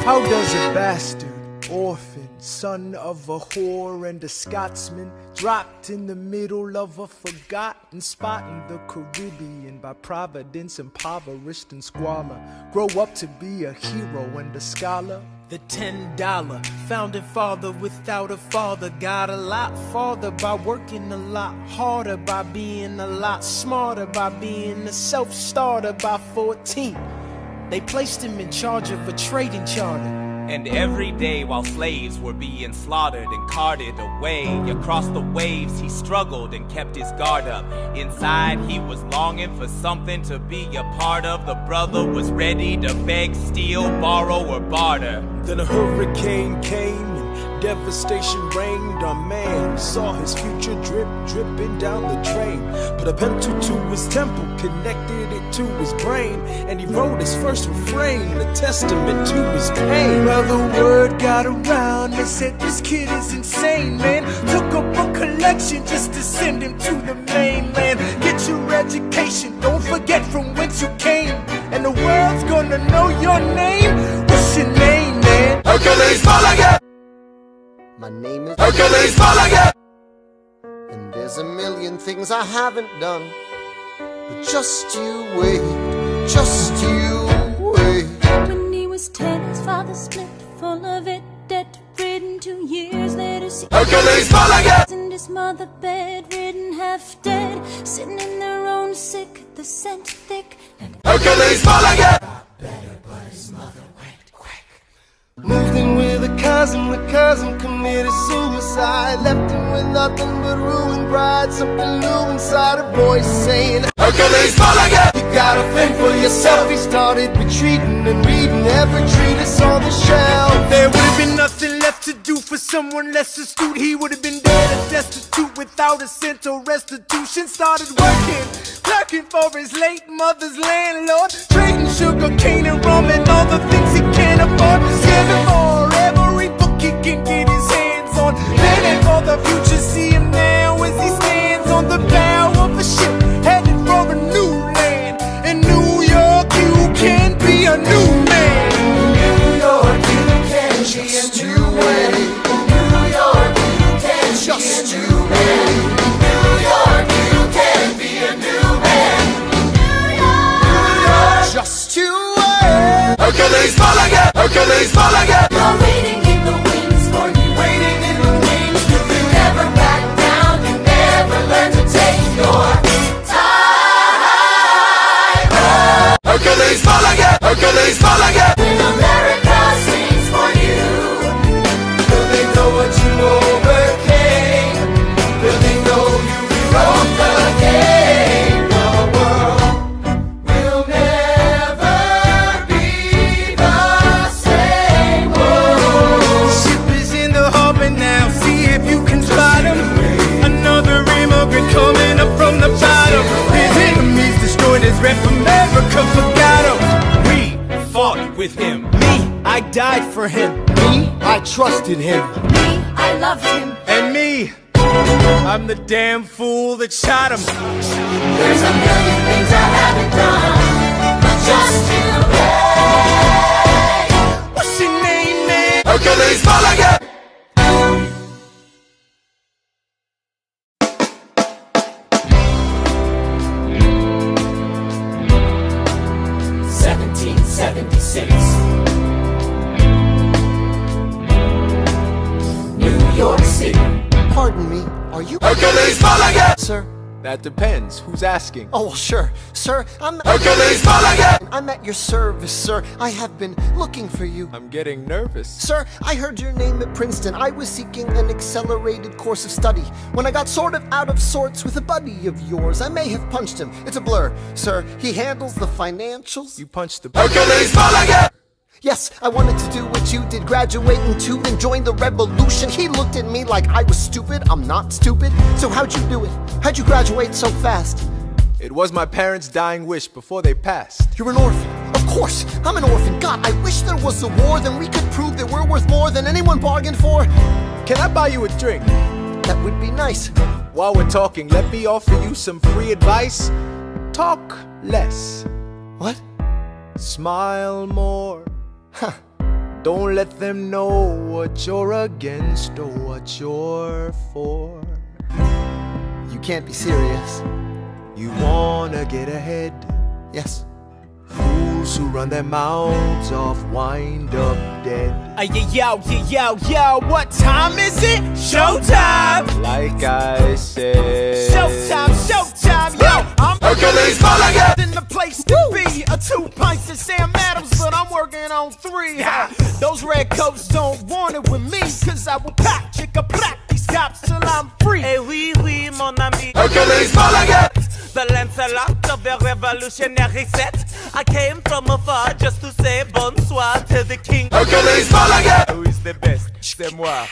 How does a bastard, orphan, son of a whore and a Scotsman, dropped in the middle of a forgotten spot in the Caribbean, by providence impoverished and squalor, grow up to be a hero and a scholar? The $10 founding father without a father got a lot farther by working a lot harder, by being a lot smarter, by being a self-starter. By 14, they placed him in charge of a trading charter. And every day while slaves were being slaughtered and carted away across the waves, he struggled and kept his guard up. Inside he was longing for something to be a part of. The brother was ready to beg, steal, borrow, or barter. Then a hurricane came and devastation reigned. Our man saw his future dripping down the drain. Put a pencil to his temple, connected it to his brain, and he wrote his first refrain, a testament to his pain. Well, the word got around, they said this kid is insane, man. Took up a collection just to send him to the mainland. Get your education, don't forget from whence you came, and the world's gonna know your name. What's your name, man? Hercules Mulligan! My name is Hercules Mulligan! And there's a million things I haven't done, but just you wait, just you wait. When he was 10, his father split, full of it, debt-ridden. 2 years later, Hercules Mulligan! and his mother bedridden, half dead, sitting in their own sick, the scent thick, and Hercules Mulligan! better, but his mother went quick. Moved in with a cousin, the cousin committed suicide. Left him with nothing but ruined pride. Something new inside a voice saying, Hercules Mulligan! you gotta fend for yourself. He started retreating and reading every treatise on the shelf. There would have been nothing left to do for someone less astute. He would have been dead and destitute without a cent or restitution. Started working, clerking for his late mother's landlord, trading sugar cane and rum and all the things he can't afford. Scamming for every book he can get his hands on. Planning for the future, see him now as he stands on the bow of a ship, headed for a new land. In New York, you can be a new man. New York, you can be a new man. New York, you can Just be a you new man. New York, you can be a new man. New York, Just you wait. Hercules Mulligan! Hercules Mulligan! you're waiting in the wings for you. waiting in the wings. You never back down, you never learn to take your time. Hercules Mulligan! Hercules Mulligan! When America sings for you, Will they know what you overcame? Will they know you rewrote the game? The world will never be the same. Ship is in the harbor now, see if you can spot him. Another immigrant coming up from the bottom. His enemies destroyed his rep, America forgot him. We fought with him, me, I died for him. Me, I trusted him. me, I loved him. And me, I'm the damn fool that shot him. There's a million things I haven't done, but just you wait. What's your name, man? Hercules Mulligan! New York City. Pardon me, are you Hercules Mulligan! sir? That depends. Who's asking? Oh, well, sure. Sir, Hercules Mulligan! I'm at your service, sir. I have been looking for you. I'm getting nervous. Sir, I heard your name at Princeton. I was seeking an accelerated course of study. When I got sort of out of sorts with a buddy of yours, I may have punched him. It's a blur. Sir, he handles the financials. You punched the Hercules Mulligan! Yes, I wanted to do what you did, graduate and too, then join the revolution. He looked at me like I was stupid. I'm not stupid. So how'd you do it? How'd you graduate so fast? It was my parents' dying wish before they passed. You're an orphan. Of course, I'm an orphan. God, I wish there was a war, then we could prove that we're worth more than anyone bargained for. Can I buy you a drink? That would be nice. While we're talking, let me offer you some free advice. Talk less. What? Smile more. Huh. Don't let them know what you're against or what you're for. You can't be serious. You wanna get ahead. Yes. Fools who run their mouths off wind up dead. Yo, what time is it? Showtime! Like I said, Showtime, yo! I'm Hercules, Mulligan! in the place to be. 2 pints of Sam Adams, but I'm working on 3. Those red coats don't want it with me, cause I will pack, chicka-plack these cops till I'm free. Eh oui, oui, mon ami. Hercules, Mulligan! The Lancelot of the revolutionary set. I came from afar just to say bonsoir to the king. Hercules, Mulligan! Who is the best? C'est moi.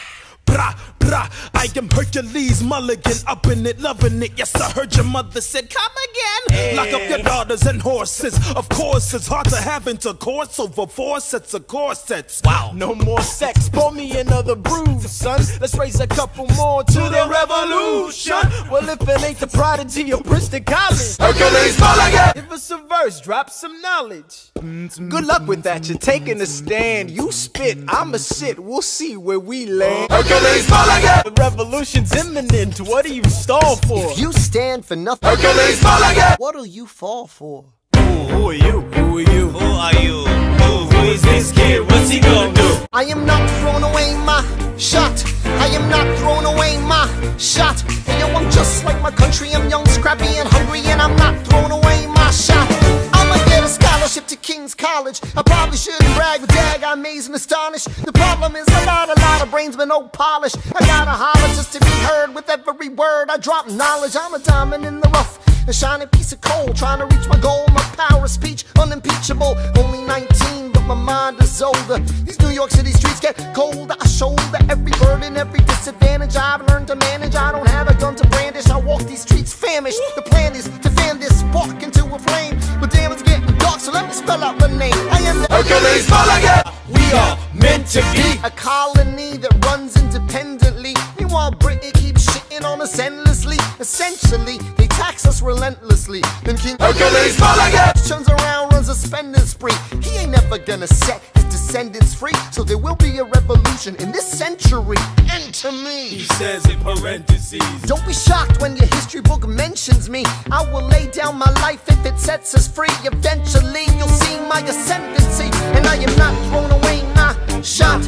brah, brah. I am Hercules, Mulligan, up in it, loving it. Yes, I heard your mother said, come again. Lock up your daughters and horses. Of course, it's hard to have intercourse over 4 sets of corsets. Wow. No more sex, pour me another brew, son. Let's raise a couple more to the revolution. Well, if it ain't the prodigy of Princeton College, Hercules, Mulligan! give us a verse, drop some knowledge. Good luck with that, you're taking a stand. You spit, I'ma sit, we'll see where we land. Hercules, Mulligan! The revolution's imminent, what do you stall for? You stand for nothing. Hercules, Mulligan! What'll you fall for? Who are you? Who are you? Who are you? Who is this kid? What's he gonna do? I am not throwing away my shot. I am not throwing away my shot. And yo, I'm just like my country. I'm young, scrappy, and hungry, and I'm not throwing away my shot. I'ma get a scholarship to King's College. I probably shouldn't brag, but dag, I'm amazed and astonished. The problem is a lot of brains, but no polish. I gotta holler just to be heard with every word. I drop knowledge. I'm a diamond in the rough, a shining piece of coal, trying to reach my goal. My power of speech, unimpeachable. Only 19, but my mind is older. These New York City streets get colder. I shoulder every burden, every disadvantage I've learned to manage. I don't have a gun to brandish. I walk these streets famished. The plan is to fan this spark into a flame. But damn, it's getting dark, so let me spell out the name. I am the Hercules, Mulligan! We are meant to be a colony that runs independently. Meanwhile, Britain keeps shitting on us endlessly. Essentially, they tax us relentlessly. Then King Hercules, Mulligan! turns around, runs a spending spree. He ain't never gonna set his descendants free. So there will be a revolution in this century. Enter me. Says in parentheses. Don't be shocked when your history book mentions me. I will lay down my life if it sets us free. Eventually, you'll see my ascendancy. And I am not throwing away my shot.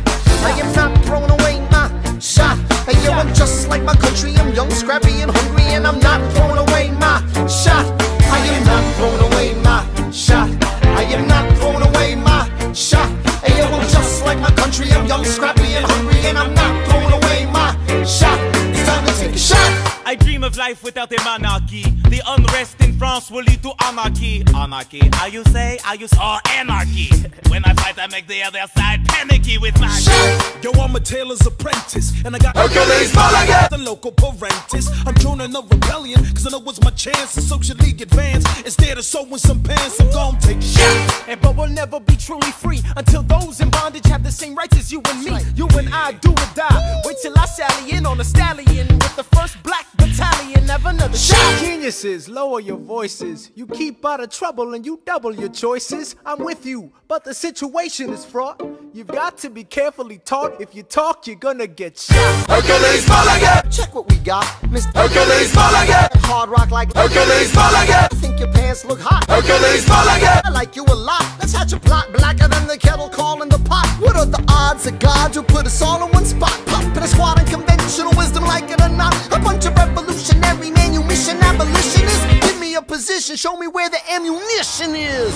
I am not throwing away my shot. Hey yo, I'm just like my country. I'm young, scrappy, and hungry, and I'm not throwing away my shot. I am not throwing away my shot. I am not throwing away my shot. Hey yo, I'm just like my country. I'm young, scrappy, and hungry, and I'm not throwing away my shot. It's time to take a shot. I dream of life without a monarchy. The unrest in France will lead to anarchy. Anarchy, how you say? Or anarchy. When I fight, I make the other side panicky with my shot. Yo, I'm a tailor's apprentice, and I got Hercules, Mulligan! the local parentis. I'm joining a rebellion, cause I know it's my chance to socially advance. Instead of sewing some pants, I'm gon' take a shot. And but we'll never be truly free until those in bondage have the same rights as you and me. You and I do or die. Wait till I sally in on a stallion with the first black battalion. Have another shot. Geniuses, lower your voices. You keep out of trouble and you double your choices. I'm with you, but the situation is fraught. You've got to be carefully taught. If you talk, you're gonna get shot. Hercules, Mulligan! Check what we got, Mr. Hercules, Mulligan! Hard rock like Hercules, Mulligan! I think your pants look hot. Hercules, Mulligan! I like you a lot. Let's hatch a plot blacker than the kettle calling the pot. What are the odds of God who put us all in one spot? Pop in a squad of conventional wisdom, like it or not. A bunch of revolutionary manumission abolitionists. Give me a position, show me where the ammunition is.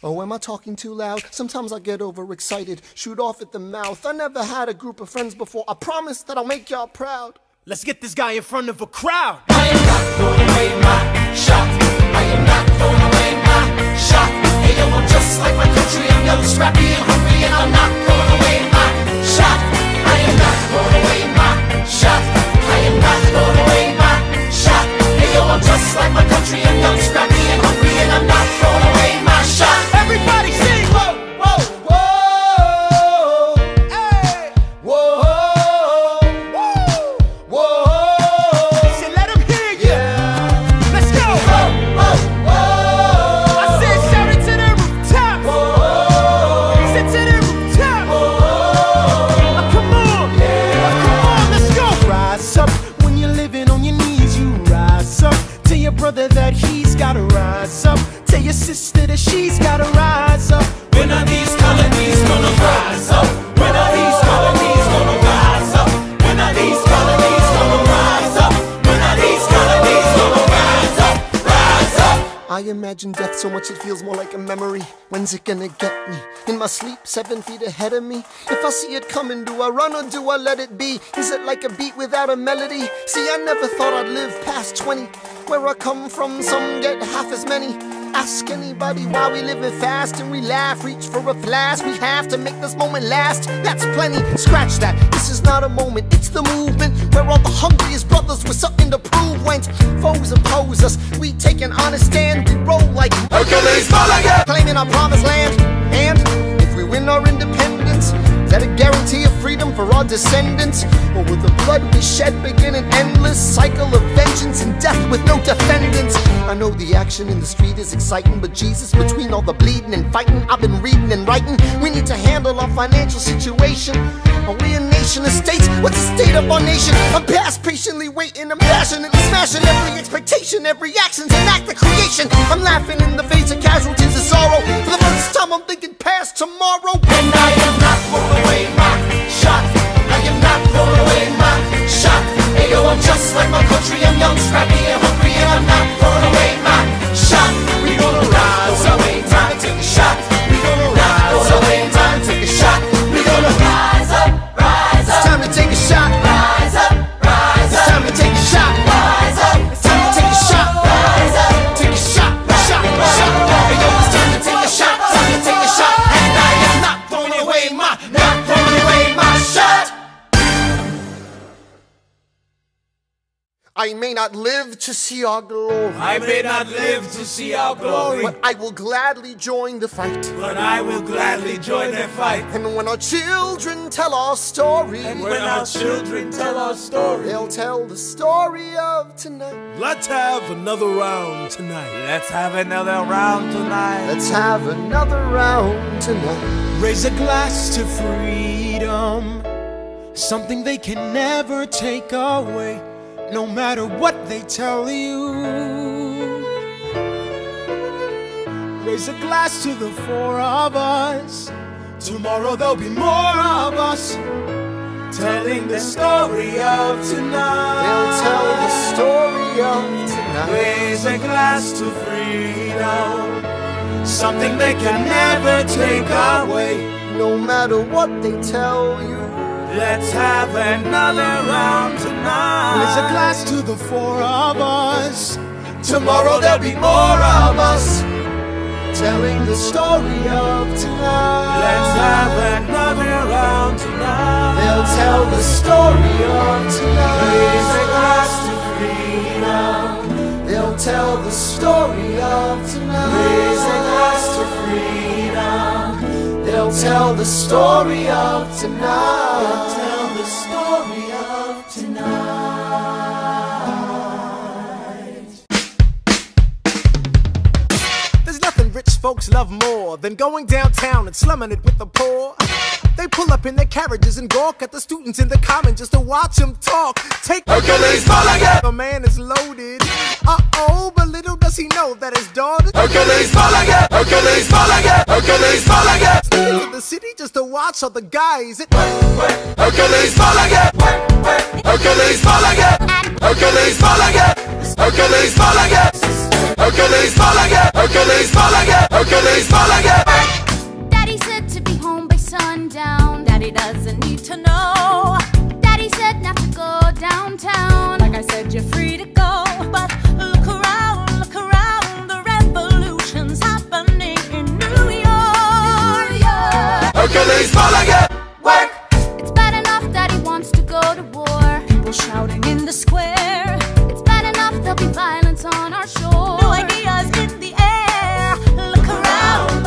Oh, am I talking too loud? Sometimes I get overexcited, shoot off at the mouth. I never had a group of friends before. I promise that I'll make y'all proud. Let's get this guy in front of a crowd. I am not throwing away my shot. I am not throwing away my shot. Hey yo, I'm just like my country. I'm young, scrappy, and hungry, and I'm not throwing away my shot. I am not throwing away my shot. I am not throwing away my shot. Hey yo, I'm just like my country. I'm young, scrappy, and hungry, and I'm not throwing away my shot. Everybody sing. Whoa, whoa, whoa, Hey. whoa, whoa. So let him hear you. Let's colonies gotta rise up? When are these colonies gonna rise up? When are these colonies gonna rise up? When are these colonies gonna rise up? When are these colonies gonna rise up? Rise up! I imagine death so much it feels more like a memory. When's it gonna get me? In my sleep, 7 feet ahead of me. If I see it coming, do I run or do I let it be? Is it like a beat without a melody? See, I never thought I'd live past 20. Where I come from, some get half as many. Ask anybody why we living fast and we laugh, reach for a flash. We have to make this moment last. That's plenty, scratch that. This is not a moment, it's the movement. Where all the hungriest brothers with something to prove. When foes oppose us, we take an honest stand. We roll like Hercules, Mulligan! claiming our promised land. And if we win our independence, is that a guarantee of freedom for our descendants? Or will the blood we shed begin an endless cycle of vengeance and death with no defendants? I know the action in the street is exciting, but Jesus, between all the bleeding and fighting I've been reading and writing, we need to handle our financial situation. Are we a nation of states? What's the state of our nation? I'm past patiently waiting, I'm passionately smashing every expectation, every action's an act of creation. I'm laughing in the face of casualties of sorrow. For the first time I'm thinking past tomorrow. And I am not throwing away my shot. I am not throwing away my shot. Hey yo, I'm just like my country. I'm young, scrappy, and hungry, and I'm not throwing away my shot. We gonna rise up, time to take a shot. We gonna rise up, time to take a shot. We gonna rise up, rise up. It's time to take a shot. Rise up, rise up. It's time to take a shot. Rise up. It's time to take a shot. Rise up. Take a shot, shot, shot. Hey yo, it's time to take a shot. Time to take a shot. And I am not throwing away my shot. I may not live to see our glory, I may not live to see our glory, but I will gladly join the fight. but I will gladly join the fight. And when our children tell our story, And when our children tell our story, they'll tell the story of tonight. Let's have another round tonight. Let's have another round tonight. Let's have another round tonight. Raise a glass to freedom, something they can never take away, no matter what they tell you. Raise a glass to the four of us. Tomorrow there'll be more of us, telling the story of tonight. They'll tell the story of tonight. Raise a glass to freedom, something they can never take away. No matter what they tell you. Let's have another round tonight. Raise a glass to the four of us. Tomorrow there'll be more of us, telling the story of tonight. let's have another round tonight. They'll tell the story of tonight. Raise a glass to freedom. They'll tell the story of tonight. Raise a glass to freedom. They'll tell the story of tonight. They'll tell the story of tonight. There's nothing rich folks love more than going downtown and slumming it with the poor. They pull up in their carriages and gawk at the students in the common just to watch them talk. Take Hercules, Mulligan! the man is loaded. Uh-oh, but little does he know that his daughter Hercules, Mulligan! Hercules, Mulligan! Hercules, Mulligan! sneaks into the city just to watch all the guys. Hercules, Mulligan! Hercules, Mulligan! Hercules, Mulligan! Hercules, Mulligan! Hercules, Mulligan! Hercules, Mulligan! Hercules, Mulligan! Daddy said to be home by sundown. Daddy doesn't need to know. Daddy said not to go downtown. Like I said, you're free to go. But look around, the revolution's happening in New York. Hercules, Mulligan! Work! It's bad enough that he wants to go to war. People shouting in the square. It's bad enough there'll be violence on our shore. New ideas in the air. Look around.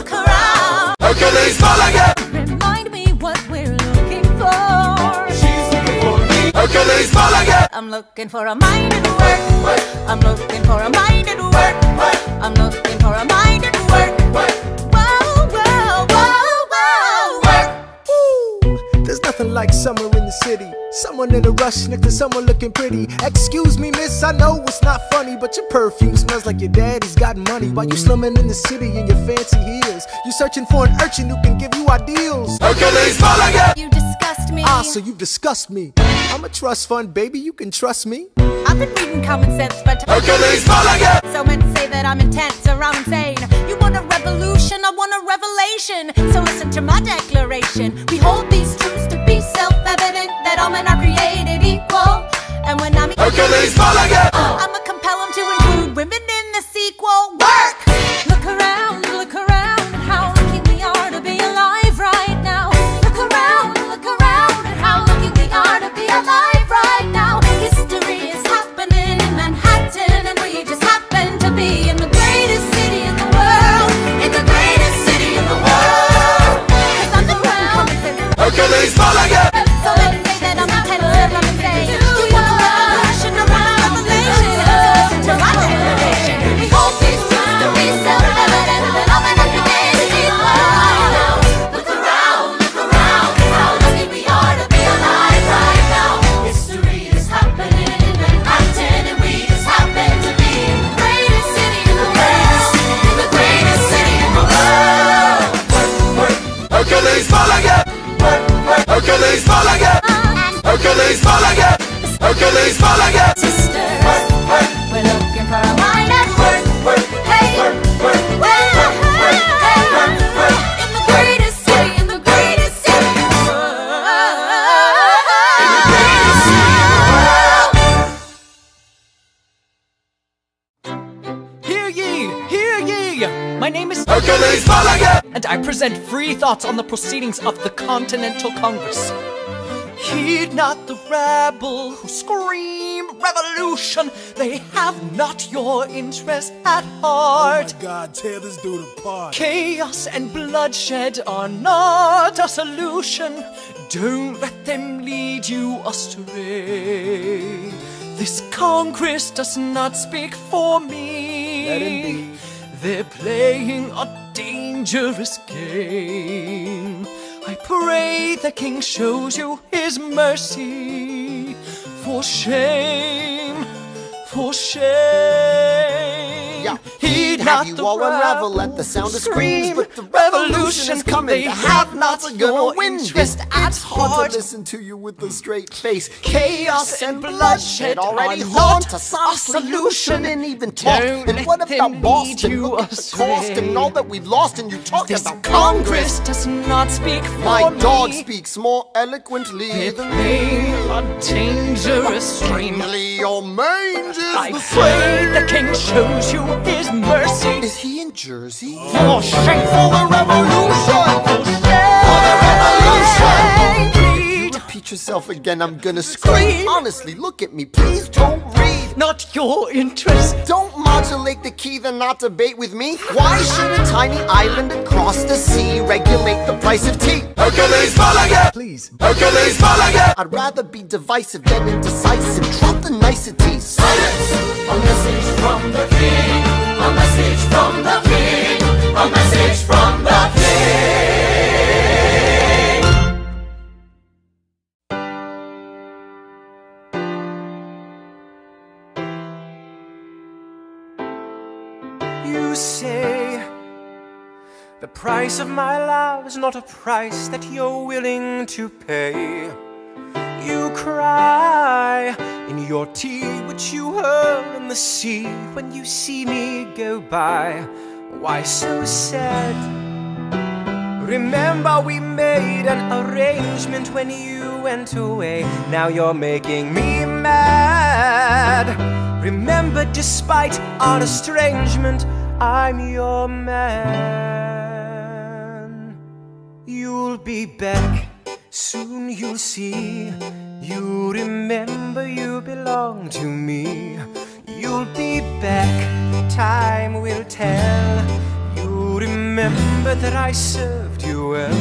Hercules, Mulligan! Remind me what we're looking for. She's looking for me. Hercules, Mulligan! I'm looking for a mind at work. I'm looking for a mind at work. I'm looking for a mind at work. Whoa, whoa, whoa, whoa. Ooh, there's nothing like summer in the city. Someone in a rush next to someone looking pretty. Excuse me, miss, I know it's not funny, but your perfume smells like your daddy's got money. While you slumming in the city in your fancy heels, you searching for an urchin who can give you ideals. Hercules, Mulligan! You disgust me. Ah, so you disgust me. I'm a trust fund, baby, you can trust me. I've been reading common sense, but Hercules, Mulligan! so men say that I'm intense or I'm insane. You want a revolution, I want a revelation. So listen to my declaration. We hold these truths to be self-evident, that all men are created equal. And when I'm Hercules, Mulligan! I'ma compel them to include women in the sequel. Work! Look around at how lucky we are to be alive right now. Look around at how lucky we are to be alive right now. History is happening in Manhattan, and we just happen to be in the greatest city in the world. In the greatest city in the world. 'Cause I'm around. Hercules, Mulligan! So let's say that I'm intensive, I'm insane. You want a revolution, I want a revelation. Listen to my declaration. We hold these truths to be self-evident, that all men are created equal. Look around at how lucky we are to be alive right now. History is happening in Manhattan, and we just happen to be in the greatest city in the world. In the greatest city in the world. Hercules, Mulligan! Hercules, Mulligan! Hercules, Mulligan! Hercules, Mulligan! Sisters, we're looking for a mind at work. Hey, in the greatest city, in the greatest city in the world. In the greatest city in the world. Hear ye! My name is Hercules, Mulligan! and I present free thoughts on the proceedings of the Continental Congress. Heed not the rabble who scream revolution. They have not your interest at heart. Oh my God, tear this dude apart. Chaos and bloodshed are not a solution. Don't let them lead you astray. This Congress does not speak for me. Let him be. They're playing a dangerous game. I pray the King shows you his mercy. For shame, for shame. Yeah, Heed have not you the all unravel rabble at the sound of scream, screams, but the revolution is coming. They The have not have-nots are your gonna win interest this. at It's hard heart. to listen to you with a straight face. Chaos and bloodshed already are haunt not us. a Honestly, you solution. shouldn't even talk. Don't And let what them about Boston? lead you Look at the cost astray. and all that we've lost, and you talk This about Congress does not speak for My me. dog speaks more eloquently They're than playing a dangerous game. Strangely, your mange is I the pray same. the King shows you his mercy. Is he in Jersey? For shame, For the revolution! for shame, For the revolution! Read, Repeat yourself again, I'm gonna scream. Honestly, look at me, please don't read. not your interest. Don't modulate the key, then not debate with me. Why should a tiny island across the sea regulate the price of tea? Hercules, Mulligan! Please. Hercules, Mulligan! I'd rather be divisive than indecisive. Drop the niceties. Silence! A message from the King! A message from the King! A message from the King! You say the price of my love is not a price that you're willing to pay. You cry in your tea, which you hurl in the sea when you see me go by. Why so sad? Remember we made an arrangement when you went away. Now you're making me mad. Remember, despite our estrangement, I'm your man. You'll be back, soon you'll see. You remember you belong to me. You'll be back, time will tell. You remember that I served you well.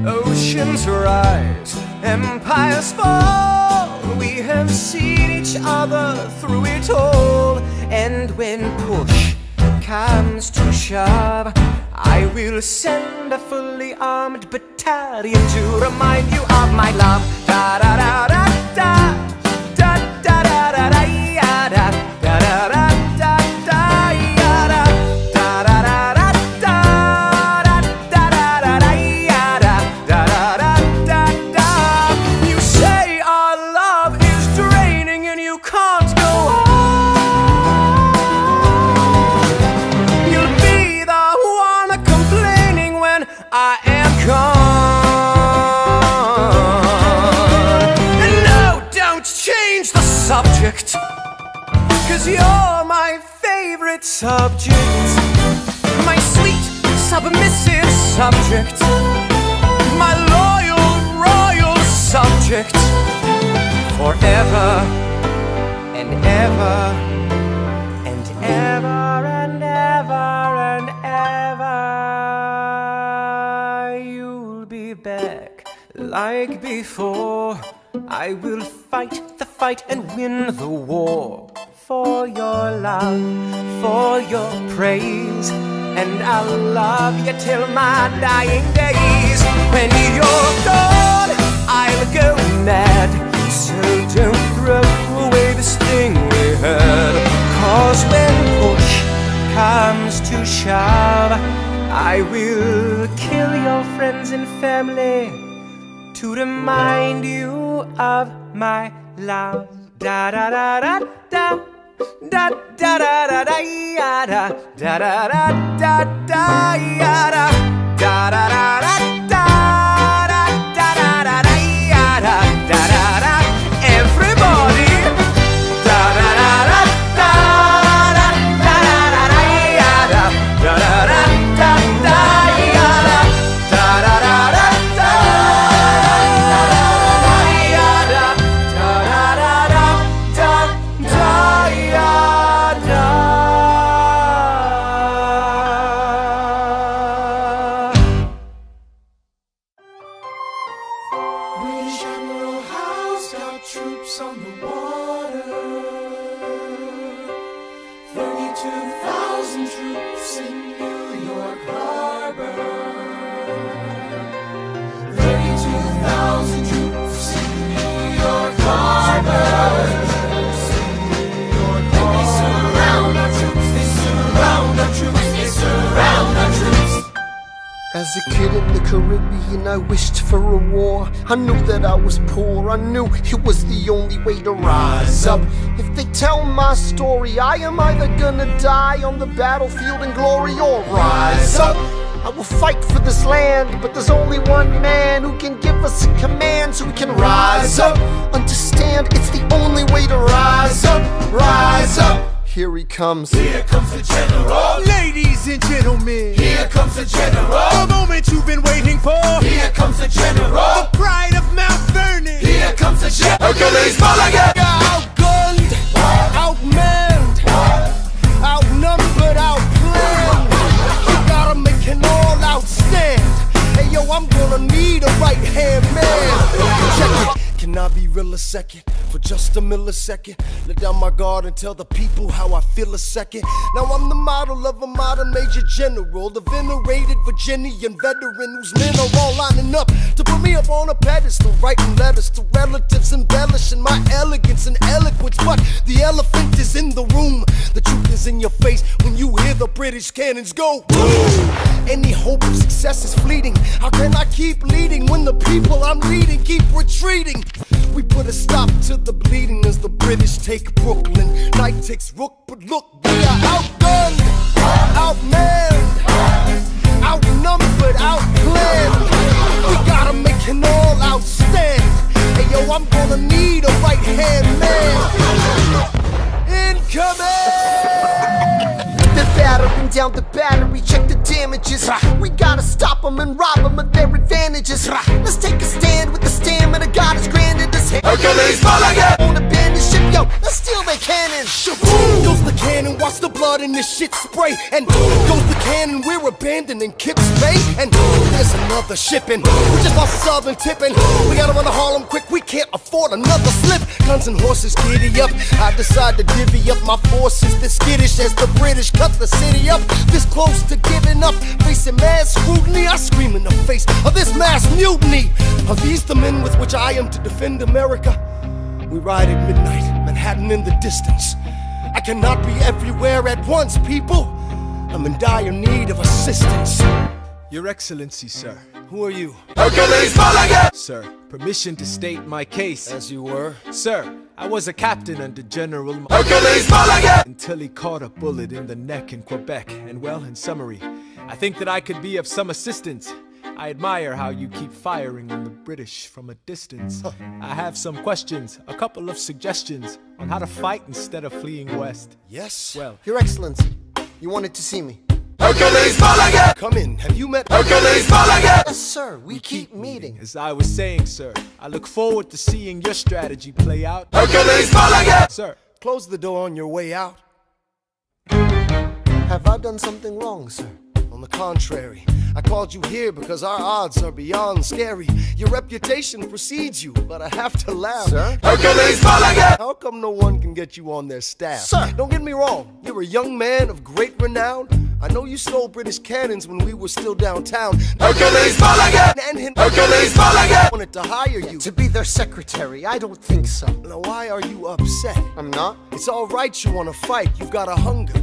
Oceans rise, empires fall. We have seen each other through it all. And when push comes to shove, I will send a fully armed battalion to remind you of my love. Da da da da da, da da da da da, ya da da da da da da, ya da da da da da da da da da da, ya da da da da da. You say our love is draining and you can't go on. You'll be the one complaining when I am gone. And no, don't change the subject, 'cause you're my favorite subject. My sweet, submissive subject. My loyal, royal subject. Forever and ever and ever and ever and ever. You'll be back like before. I will fight the fight and win the war. For your love, for your praise. And I'll love you till my dying days. When you're gone, I'll go mad. So don't throw away this thing we had. 'Cause when push comes to shove, I will kill your friends and family to remind you of my love. Da da da da da, da da da da da, ya da da da da da da, ya da da da da da da da da da da, ya da da da da. Everybody, da da da da da da da da da, ya da da da da da da, ya da da da da da da, ya da da da da da da, ya da. British Admiral Howe's got troops on the water. 32,000 troops in New York Harbor. 32,000 troops in New York Harbor. And they surround our troops, they surround our troops, they surround our troops. As a kid in the Caribbean, I wished for a war. I knew that I was poor, I knew it was the only way to rise up. If they tell my story, I am either gonna die on the battlefield in glory or rise up. I will fight for this land, but there's only one man who can give us a command so we can rise up. Understand, it's the only way to rise up, rise up. Here he comes. Here comes the general. Ladies and gentlemen, Here comes the general. the moment you've been waiting for. Here comes the general. The pride of Mount Vernon. Here comes the general. Hercules, Mulligan. Outgunned, outmanned, outnumbered, outplanned. You gotta make an all-out stand. Hey yo, I'm gonna need a right-hand man. Check it. Can I be real a second? For just a millisecond, let down my guard and tell the people how I feel a second. Now I'm the model of a modern major general, the venerated Virginian veteran whose men are all lining up to put me up on a pedestal, writing letters to relatives, embellishing my elegance and eloquence. But the elephant is in the room. The truth is in your face when you hear the British cannons go boom. Any hope of success is fleeting. How can I keep leading when the people I'm leading keep retreating? We put a stop to the bleeding as the British take Brooklyn. Night takes Rook, but look, we are outgunned, outmanned, outnumbered, outplanned. We gotta make an all-out stand. Hey yo, I'm gonna need a right-hand man. Incoming! They're battering down the battery, check the damages. We gotta stop them and rob them of their advantages. Let's take a stand with the stamina God has granted us. Hercules, Mulligan. Won't abandon ship, yo, let's steal their cannon. Shaboom! Goes the cannon, watch the blood in this shit spray. And goes the cannon, we're abandoning Kips Bay. And there's an of the shipping. We just lost the southern tipping. We gotta run to Harlem quick, we can't afford another slip. Guns and horses, giddy up. I decide to divvy up my forces, this skittish as the British cut the city up. This close to giving up, facing mad scrutiny. I scream in the face of this mass mutiny. Are these the men with which I am to defend America? We ride at midnight, Manhattan in the distance. I cannot be everywhere at once, people. I'm in dire need of assistance. Your Excellency, sir. Who are you? Hercules Mulligan! Sir, permission to state my case. As you were? Sir, I was a captain under General Hercules Mulligan! Until he caught a bullet in the neck in Quebec. And well, in summary, I think that I could be of some assistance. I admire how you keep firing on the British from a distance. I have some questions, a couple of suggestions on how to fight instead of fleeing west. Yes? Well, Your Excellency, you wanted to see me. Hercules Mulligan! Come in. Have you met Hercules Mulligan? Yes, sir. We keep meeting. As I was saying, sir, I look forward to seeing your strategy play out. Hercules Mulligan! Sir, close the door on your way out. Have I done something wrong, sir? On the contrary, I called you here because our odds are beyond scary. Your reputation precedes you, but I have to laugh. Sir? Hercules Mulligan! How come no one can get you on their staff? Sir! Don't get me wrong, you're a young man of great renown. I know you stole British cannons when we were still downtown. Hercules Mulligan! And Hercules Mulligan! Wanted to hire you. To be their secretary, I don't think so. Now why are you upset? I'm not. It's alright you wanna fight, you've got a hunger.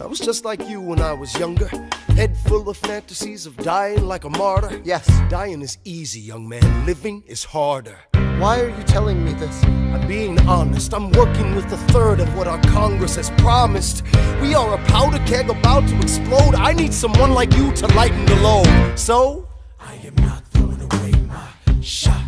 I was just like you when I was younger. Head full of fantasies of dying like a martyr. Yes. Dying is easy, young man. Living is harder. Why are you telling me this? I'm being honest. I'm working with a third of what our Congress has promised. We are a powder keg about to explode. I need someone like you to lighten the load. So, I am not throwing away my shot.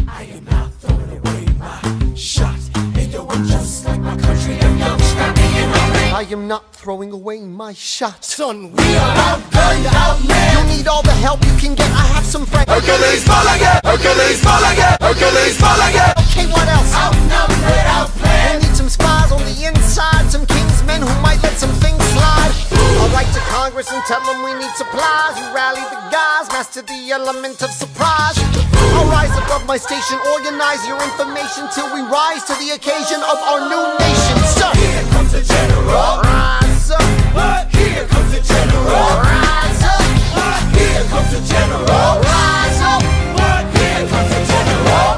I am not throwing away my shot. Hey yo, I'm just like my country. I'm young, scrappy and hungry. I am not throwing away my shot. son, We are outgunned, outmanned. You need all the help you can get. I have some friends. Hercules Mulligan! Hercules Mulligan! Hercules Mulligan! Okay, what else? Outnumbered, outplanned. We need some spies on the inside, some kingsmen who might let some things slide. I'll write to Congress and tell them we need supplies. You rally the guys, master the element of surprise. I'll rise above my station, organize your information till we rise to the occasion of our new nation. Sir, Here comes the general. rise up. What? Here comes the general. Rise up. What? Here comes the general. Rise up. What? Here comes the general.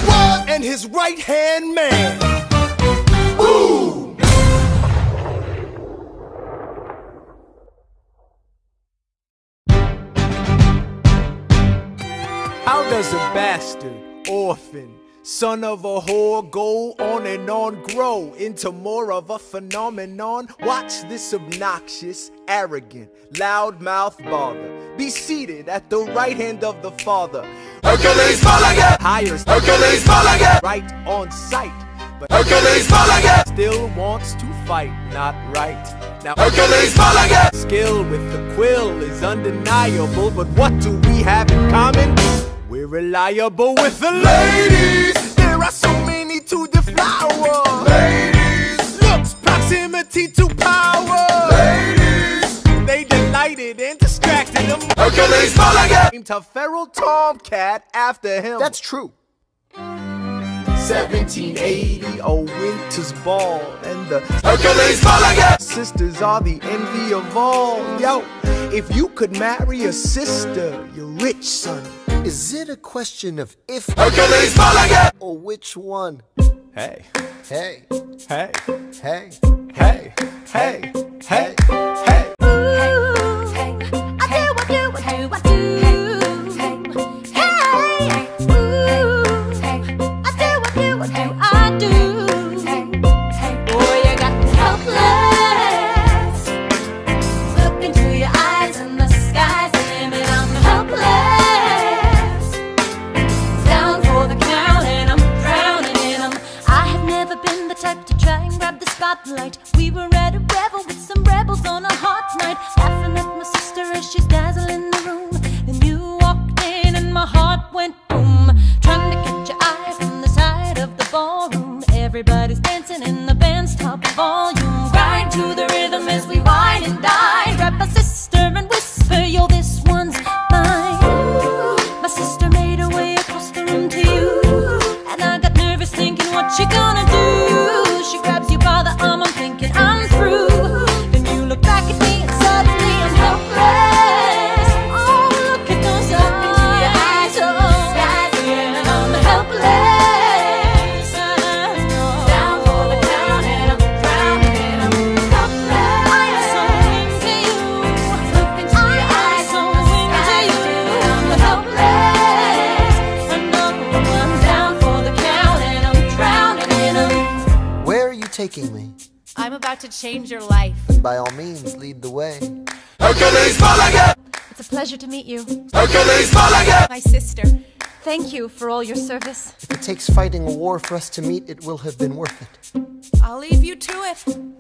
What? And his right-hand man. Ooh! how does a bastard, orphan, son of a whore go on and on, grow into more of a phenomenon? Watch this obnoxious, arrogant, loudmouth bother be seated at the right hand of the Father. Hercules Mulligan! Hires Hercules Mulligan! right on sight, but Hercules Mulligan! still wants to fight, not right. Now Hercules Mulligan! skill with the quill is undeniable, but what do we have in common? We're reliable with the ladies. There are so many to deflower. Ladies! Looks, proximity to power. Ladies! They delighted and distracted him. Hercules Mulligan! Named a feral tomcat after him. That's true. 1780, a winter's ball, and the Hercules Mulligan! sisters are the envy of all. Yo, if you could marry a sister, you're rich, son. Is it a question of if Hercules Mulligan! or which one? Hey, Hey, hey, hey. hey, hey, hey, hey. We were at a revel with some rebels on a hot night, laughing at my sister as she's dazzling the room. taking me? I'm about to change your life. Then by all means, lead the way. Hercules, Mulligan! It's a pleasure to meet you. Hercules, Mulligan! My sister. Thank you for all your service. If it takes fighting a war for us to meet, it will have been worth it. I'll leave you to it. 1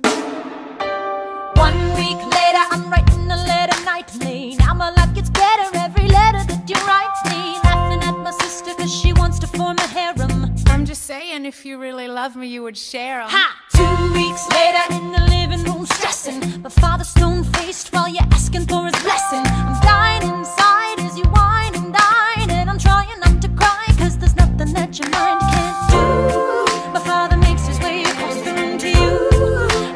week later, I'm writing a letter nightly. Now my life gets better every letter that you write me. Laughing at my sister cause she wants to form a harem. I'm just saying, if you really love me, you would share 'em. Ha! 2 weeks later, in the living room stressing. My father's stone-faced while you're asking for his blessing. I'm dying inside as you whine and dine. And I'm trying not to cry cause there's nothing that your mind can't do. My father makes his way across the room to you.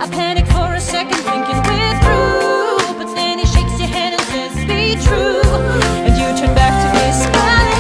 I panic for a second thinking we're through. But then he shakes your hand and says, be true. And you turn back to me smiling.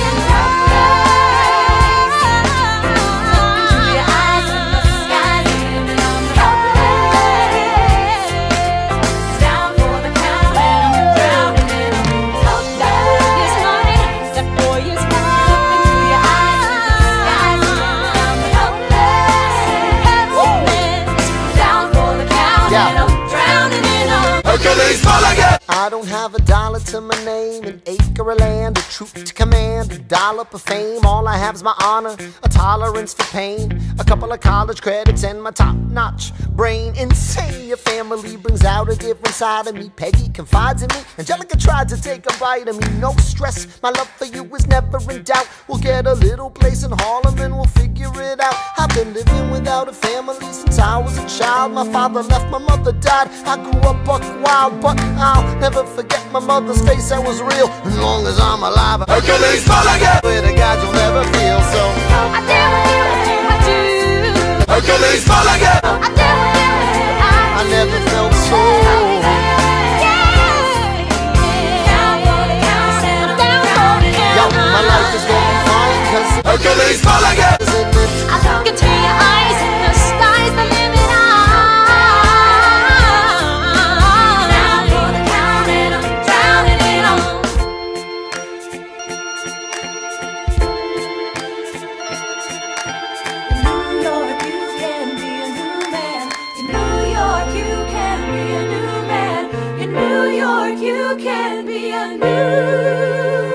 I don't have a dollar to my name, an acre of land, a troop to command, a dollop of fame. All I have is my honor, a tolerance for pain, a couple of college credits and my top-notch brain. Insane, your family brings out a different side of me. Peggy confides in me, Angelica tried to take a bite of me. No stress, my love for you is never in doubt. We'll get a little place in Harlem and we'll figure it out. I've been living without a family since I was a child. My father left, my mother died. I grew up buck wild, but I'll never forget my mother's face. That was real. As long as I'm alive, Hercules, Mulligan! With a God you'll never feel. So I do, I do. Hercules, Mulligan! I do, I never felt so. Yo, my life is gonna be fine, cause Hercules, Mulligan! I look into your eyes and the sky's the limit. You can be a new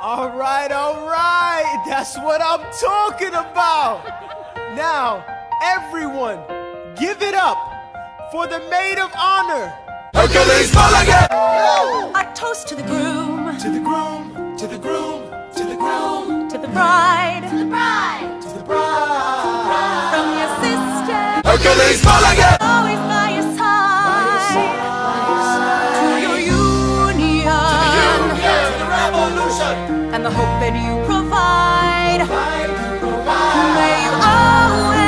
All right, that's what I'm talking about. Now, everyone, give it up for the maid of honor. Hercules, Mulligan! Our toast to the groom, To the groom, to the groom, to the groom, to the bride, to the bride. from your sister, Hercules, Mulligan! always by your side, to your union, To the revolution! and the hope that you provide. May you always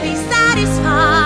be satisfied.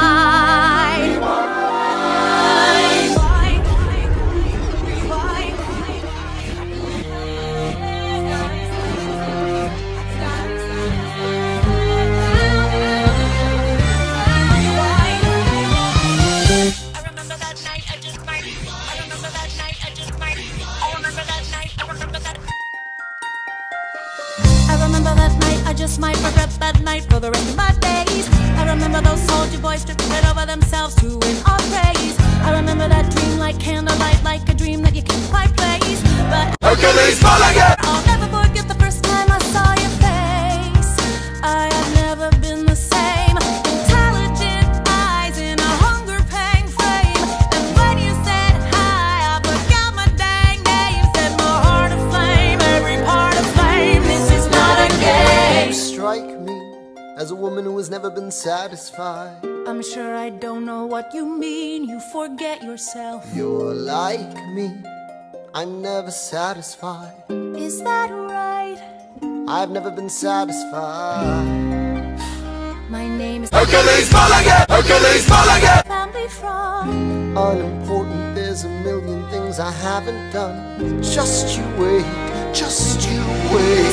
I just might regret that night for the rest of my days. I remember those soldier boys tripping it over themselves to win our praise. I remember that dream like candlelight, like a dream that you can't quite place. But Hercules, Mulligan! I'll never forget the first time I saw your face. I have never been the same. Intelligent eyes in a hunger pang frame. And when you said hi, I forgot my dang name. Set my heart aflame, every part aflame. This is not a game. you strike me as a woman who has never been satisfied. I'm sure I don't know what you mean. You forget yourself. You're like me, I'm never satisfied. Is that right? I've never been satisfied. My name is Hercules, Mulligan! Hercules, Mulligan! family from. Unimportant, there's a million things I haven't done. Just you wait, just you wait.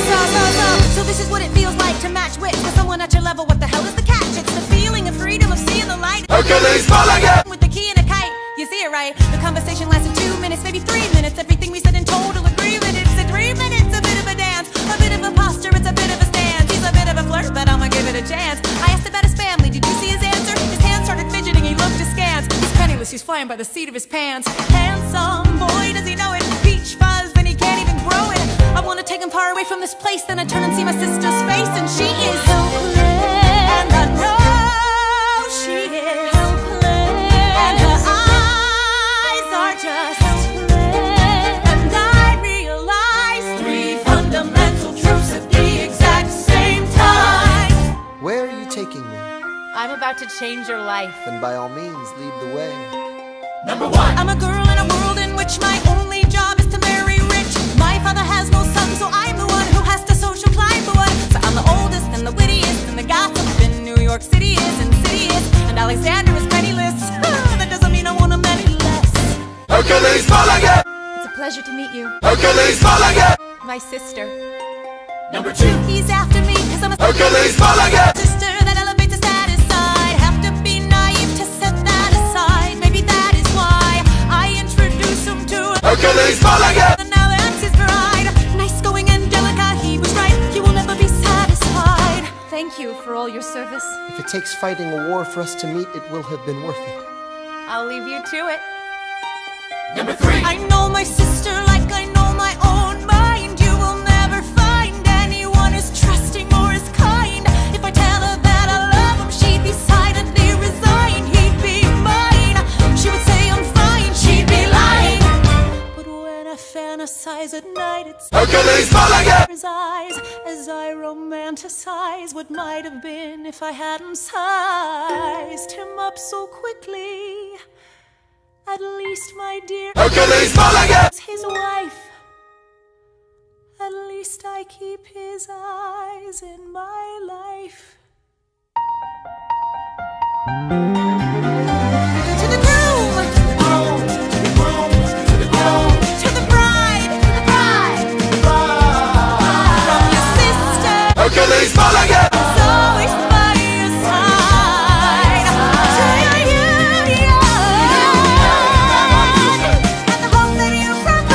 So this is what it feels like to match wits with someone at your level. What the hell is the catch? It's the feeling of freedom of seeing the light. Hercules, Mulligan! With the key and a kite, you see it right. The conversation conversation lasted 2 minutes, maybe 3 minutes. Everything we said in total agreement. It's a 3 minutes, a bit of a dance, a bit of a posture, it's a bit of a stance. He's a bit of a flirt, but I'ma give it a chance. I asked about his family, did you see his answer? His hands started fidgeting, he looked askance. He's penniless, he's flying by the seat of his pants. Handsome, boy, does he know it? Peach fuzz, then he can't even grow it. I wanna take him far away from this place, then I turn and see my sister's face, and she is helpless. And I know she is helpless. And her eyes are just helpless. And I realize 3 fundamental truths at the exact same time. Where are you taking me? I'm about to change your life. Then by all means, lead the way. Number 1. I'm a girl in a world in which my only job is to marry rich. My father has no son, so I'm the one who has to social climb the one. So I'm the oldest and the wittiest, and the gossip in New York City is insidious. And Alexander is penniless. That doesn't mean I want him any less. Hercules, Mulligan. It's a pleasure to meet you. Hercules, Mulligan. My sister. Number 2. He's after me, cause I'm a Hercules, Mulligan. sister that elevates a status side. Have to be naive to set that aside. Maybe that is why I introduce him to Hercules, Mulligan. and now that's his bride. Nice going, Angelica, he was right. You will never be satisfied. Thank you for all your service. If it takes fighting a war for us to meet, it will have been worth it. I'll leave you to it. Number 3. I know my sister like I know my own mind. You will never find anyone as trusting or as kind. If I tell her that I love him, she'd be silently resigned. He'd be mine. She would say I'm fine. She'd be lying. But when I fantasize at night, it's Hercules, Mulligan. his eyes as I romanticize what might have been if I hadn't sized him up so quickly. At least, my dear, Hercules, Mulligan. his wife. At least I keep his eyes in my life. To the groom, to the groom, to the groom, to the groom, to the bride, to the bride, from your sister. Hercules, Mulligan. It's always by your side. To your union and the hope that you provide.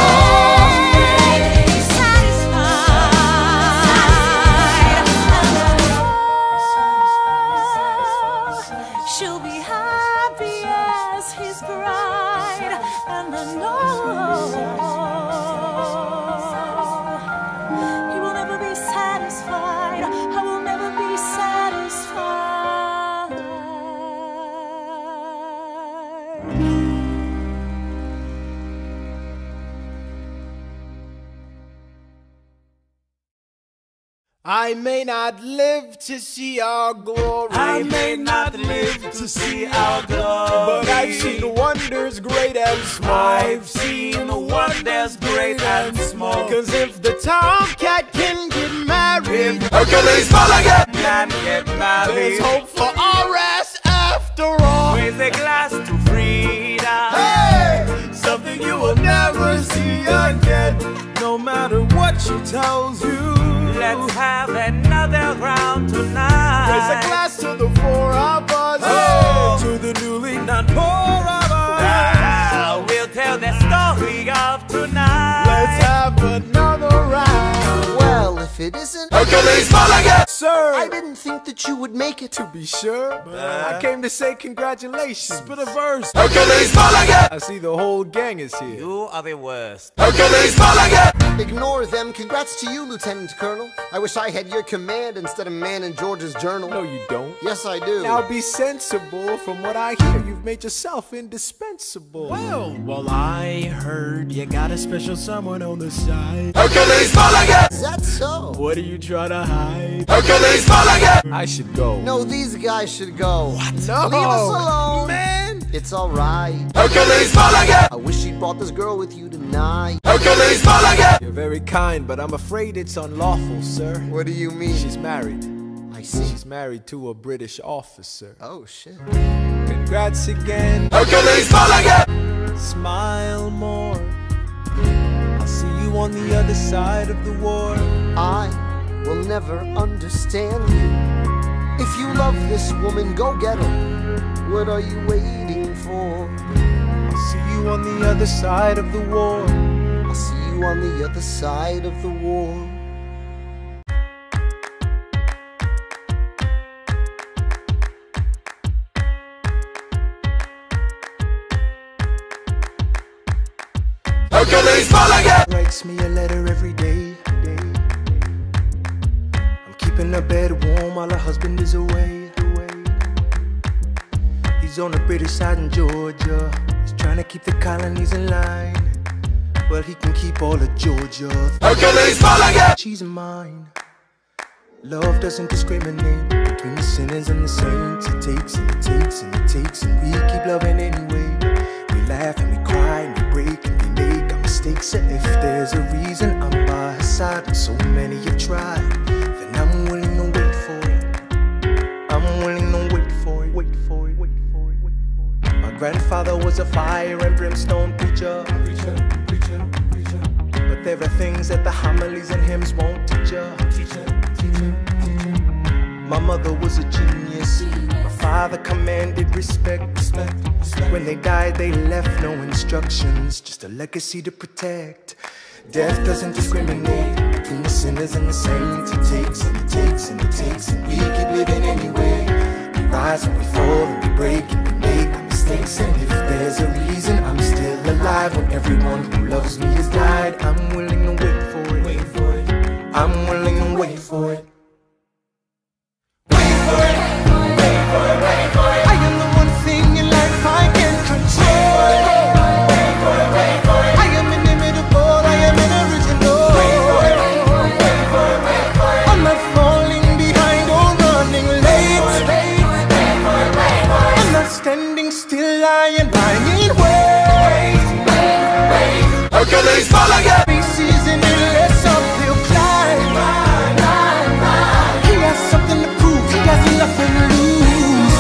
Always satisfied. She'll be happy as his bride, and I know he will never be satisfied. I will never be satisfied. I may not live to see our glory. I may not live to see our glory, but I've seen wonders great and small. I've seen wonders great and small. Cause if the tomcat can get married, Hercules, Mulligan. Can get there's married. hope for our ass after all. Raise a glass to freedom. Hey! Something you will never see again. No matter what she tells you, Let's have another round tonight. raise a glass to the 4 of us. Oh. To the newly not poor of us. We'll tell the story of tonight. Let's have another round. Well, if it isn't, Hercules, Mulligan. Sir, I didn't think that you would make it. to be sure, but I came to say congratulations. Spit a verse. Hercules, Mulligan. I see the whole gang is here. You are the worst. Hercules, Mulligan. Ignore them. Congrats to you, Lieutenant Colonel. I wish I had your command instead of man in George's journal. No, you don't. Yes, I do. Now be sensible. From what I hear, you've made yourself indispensable. Well, I heard you got a special someone on the side. Hercules, Mulligan. Is that so? What are you trying to hide? Hercules, Mulligan. I should go. No, these guys should go. What? No. Leave us alone. Man. It's alright. Hercules, Mulligan. I wish you brought this girl with you tonight. Hercules, Mulligan. You're very kind, but I'm afraid it's unlawful, sir. What do you mean? She's married. I see. She's married to a British officer. Oh, shit. Congrats again. Hercules, Mulligan. Smile more. I'll see you on the other side of the war. I will never understand you, If you love this woman, go get her. What are you waiting for? I'll see you on the other side of the war. I'll see you on the other side of the war. Hercules, Mulligan! Writes me a letter every day. I'm keeping her bed warm while her husband is away. He's on the British side in Georgia. He's trying to keep the colonies in line. Well, he can keep all of Georgia. Hercules, Mulligan! She's mine. Love doesn't discriminate between the sinners and the saints. It takes and it takes and it takes, and we keep loving anyway. We laugh and we cry and we break and we make our mistakes. And if there's a reason I'm by her side, and so many have tried, then I'm willing to wait for it. I'm willing to wait for it, wait for it, wait for it, wait for it. My grandfather was a fire and brimstone preacher. But there are things that the homilies and hymns won't teach ya. My mother was a genius. My father commanded respect. When they died, they left no instructions, just a legacy to protect. Death doesn't discriminate between the sinners and the saints. It takes and it takes and it takes, and we keep living anyway. We rise and we fall and we break and we make our mistakes. And if there's a reason I'm still alive when everyone who loves me has died, I'm willing to wait for it. Wait for it. I'm willing to wait for it. I am the one thing in life I can control. I am inimitable, I am original. I'm not falling behind or running late. I'm not standing still, I am lying in wait. Hercules, Mulligan! Faces in endless uphill climb. He has something to prove, he has nothing to lose.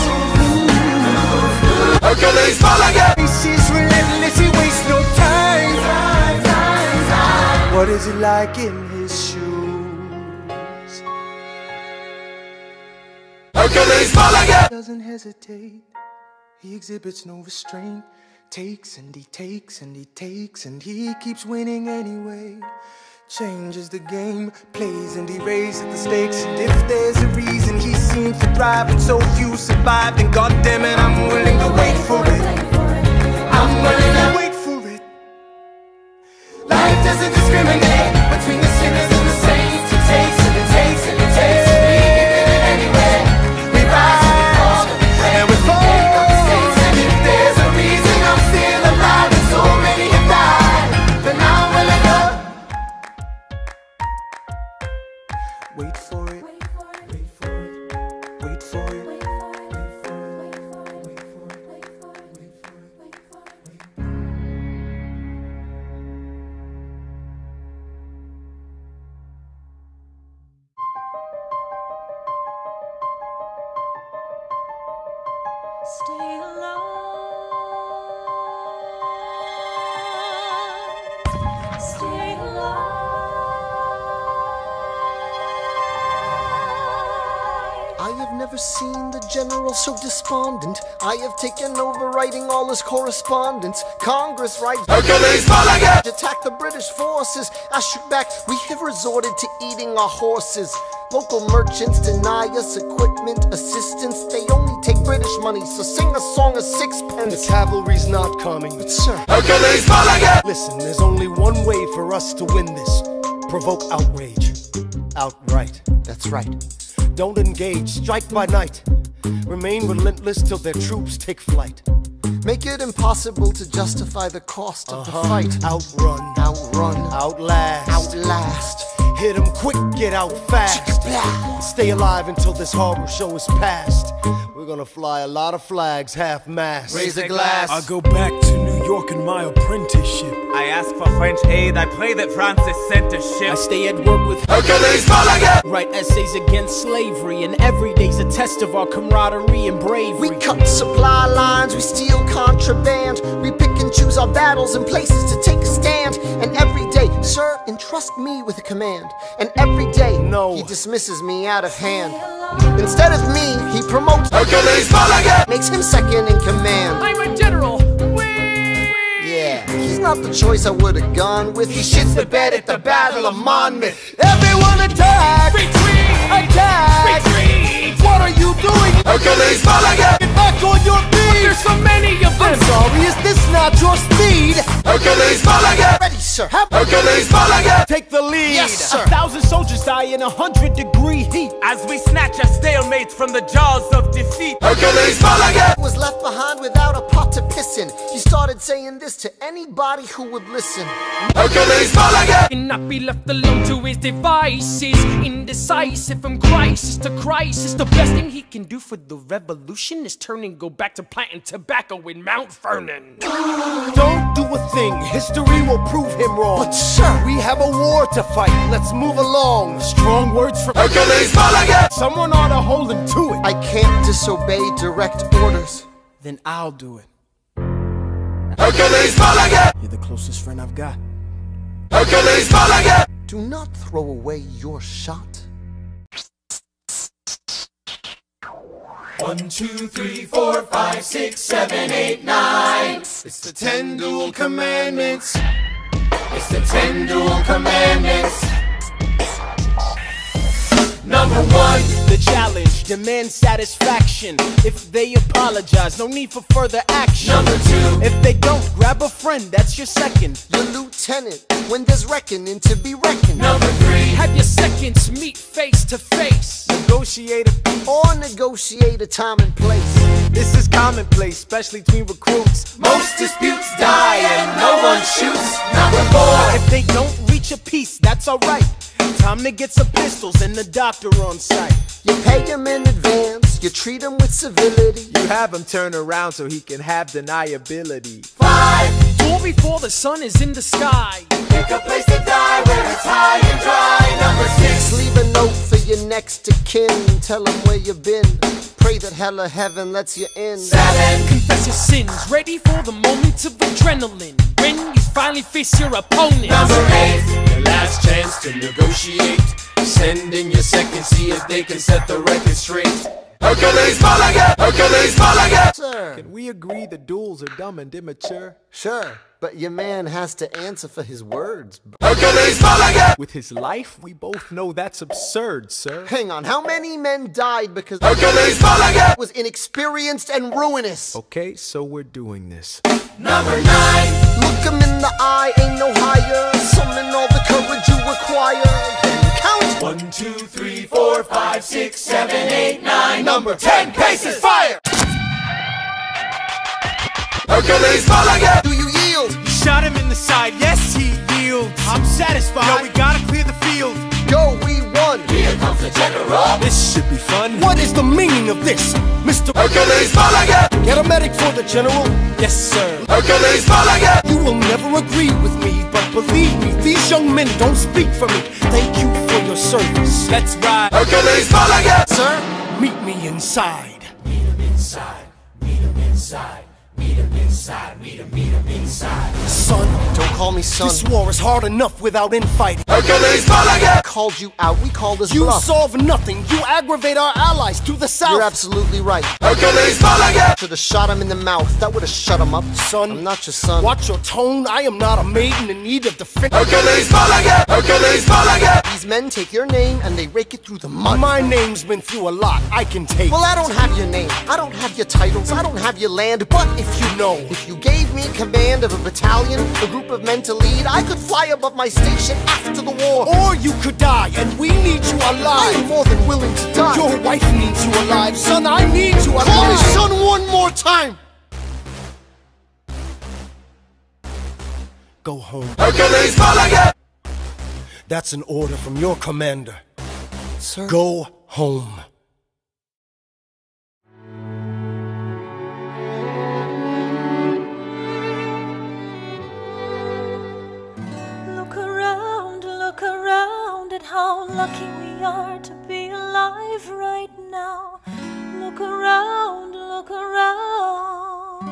Hercules, Mulligan! He's relentless, he wastes no time. What is it like in his shoes? Hercules, Mulligan! Doesn't hesitate, he exhibits no restraint. Takes and he takes and he takes, and he keeps winning anyway. Changes the game, plays and he raises the stakes. And if there's a reason he seems to thrive and so few survive, then goddammit, I'm willing to wait for it. I'm willing to wait for it. Life doesn't discriminate between the sinners and the saints. It takes and it takes and it takes, and we keep living anyway. We rise and we fall and we make our mistakes. And if there's a reason I'm still alive and so many have died, then I'm willing to wait for it. Wait for it. Wait for it. Stay alive. Stay alive. I have never seen the general so despondent. I have taken over writing all his correspondence. Congress writes Hercules, Mulligan! attack the British forces. I shoot back, we have resorted to eating our horses. Local merchants deny us equipment, assistance. They only take British money, so sing a song of sixpence. The cavalry's not coming. But sir, Hercules, Mulligan! Listen, there's only one way for us to win this. Provoke outrage. Outright. that's right. Don't engage, strike by night. Remain relentless till their troops take flight. Make it impossible to justify the cost of the fight. Outrun. Outrun. Outlast. Outlast. Hit 'em quick, get out fast. Stay alive until this horror show is past. We're gonna fly a lot of flags, half-mast. Raise a glass. I go back to New York in my apprenticeship. I ask for French aid, I pray that Francis sent a ship. I stay at work with Hercules, Mulligan! write essays against slavery, and every day's a test of our camaraderie and bravery. We cut supply lines, we steal contraband. We pick and choose our battles and places to take a stand. And every day, sir, entrust me with a command, and every day he dismisses me out of hand. Instead of me, he promotes Hercules, Mulligan, makes him second in command. I'm a general. Yeah, he's not the choice I would've gone with. He shits the bed at the Battle of Monmouth. Everyone attack! Retreat! Attack! Retreat! What are you doing? Hercules, Mulligan, Get back on your feet! There's so many of them! I'm sorry, is this not your speed? Hercules, Mulligan, ready, sir. Hercules, Mulligan, Take the lead! yes, sir. 1,000 soldiers die in 100-degree heat. As we snatch our stalemates from the jaws of defeat. Hercules, Mulligan was left behind without a pot to piss in. He started saying this to anybody who would listen. Hercules, Mulligan, Cannot be left alone to his devices. Indecisive from crisis to crisis. The best thing he can do for the revolution is turn and go back to planting tobacco in Mount Vernon. Don't do a thing, history will prove him wrong. but sir, We have a war to fight, let's move along. Strong words from Hercules, Mulligan, someone ought to hold him to it. I can't disobey direct orders. Then I'll do it. Hercules, Mulligan, You're the closest friend I've got. Hercules, Mulligan, do not throw away your shot. 1, 2, 3, 4, 5, 6, 7, 8, 9. It's the 10 dual commandments. It's the 10 dual commandments. Number 1. The challenge, demand satisfaction. If they apologize, no need for further action. Number 2. If they don't, grab a friend, that's your second. Your lieutenant, when there's reckoning to be reckoned. Number 3. Have your seconds meet face to face. Negotiate a peace. Or negotiate a time and place. This is commonplace, especially between recruits. Most disputes die and no one shoots. Number 4. If they don't reach a peace, that's alright. Time to get some pistols and the doctor on site. You pay him in advance, you treat him with civility. You have him turn around so he can have deniability. 5. Duel before the sun is in the sky. Pick a place to die where it's high and dry. Number 6. Leave a note for your next of kin, tell him where you've been. Pray that hell or heaven lets you in. 7. Confess your sins, ready for the moments of adrenaline. When you finally face your opponent. Number 8. Your last chance to negotiate. Send in your second, see if they can set the record straight. Hercules, Mulligan, Hercules, Mulligan. Sir, Can we agree the duels are dumb and immature? sure, but your man has to answer for his words. Hercules, Mulligan. With his life, we both know that's absurd, sir. Hang on, how many men died because Hercules, Mulligan was inexperienced and ruinous? Okay, so we're doing this. Number 9. Look him in the eye, ain't no higher. Summon all the courage you require. Can you count? 1, 2, 3, 4, 5, 6, 7, 8, 9. Number 10. Paces, fire! Hercules, Mulligan. Do you yield? Shot him in the side, yes, he yields. I'm satisfied. Yo, we gotta clear the field. Go, we won. Here comes the general. This should be fun. What is the meaning of this, Mr. Hercules, Mulligan. Get a medic for the general? Yes, sir. Hercules, Mulligan. You will never agree with me, but believe me, these young men don't speak for me. Thank you for your service. Let's ride. Hercules, Mulligan. Sir, Meet me inside. Meet him inside. Meet him inside. Meet him inside. Meet him inside. Son, don't call me son. this war is hard enough without infighting. Hercules, Mulligan. Called you out, we called his You bluff. solve nothing. You aggravate our allies to the south. You're absolutely right. Hercules, Mulligan. Should have shot him in the mouth. That would have shut him up. Son, I'm not your son. Watch your tone. I am not a maiden in need of defense. Hercules, Mulligan. Hercules, Mulligan. These men take your name and they rake it through the mud. My name's been through a lot. I can take. Well, I don't have your name. I don't have your titles. I don't have your land. But if you know, if you gave me command of a battalion, a group of men to lead, I could fly above my station after the war. Or you could die, and we need you I am alive. more than willing to die. Your wife needs you alive. Son, I need you alive. Call me son one more time. Go home. Hercules, Mulligan. That's an order from your commander. Sir. Go home. Look around at how lucky we are to be alive right now. Look around, look around.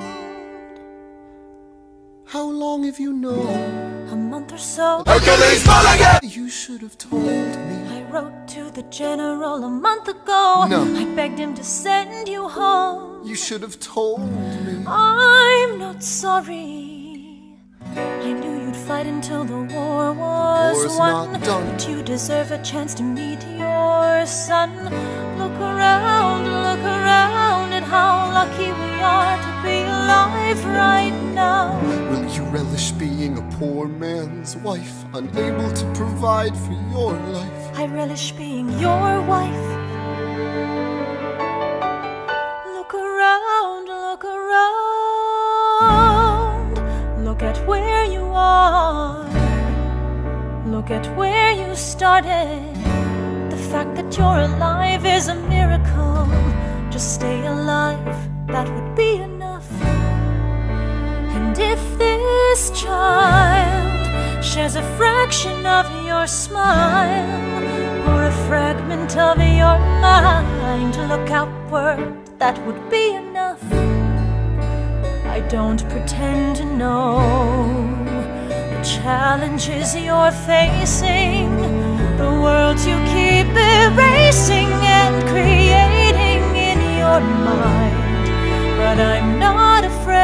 How long have you known? A month or so. Hercules, Mulligan! You should have told me. I wrote to the general a month ago. No. I begged him to send you home. You should have told me. I'm not sorry. I knew you'd fight until the war was War's won. not done. But you deserve a chance to meet your son. Look around at how lucky we are to be alive right now. Will you relish being a poor man's wife, unable to provide for your life? I relish being your wife. Look around, look at where you are. Look at where you started. The fact that you're alive is a miracle. Just stay alive, that would be enough. And if this child shares a fraction of your smile, or a fragment of your mind, look outward, that would be enough. I don't pretend to know the challenges you're facing, the worlds you keep erasing and creating in your mind. But I'm not afraid.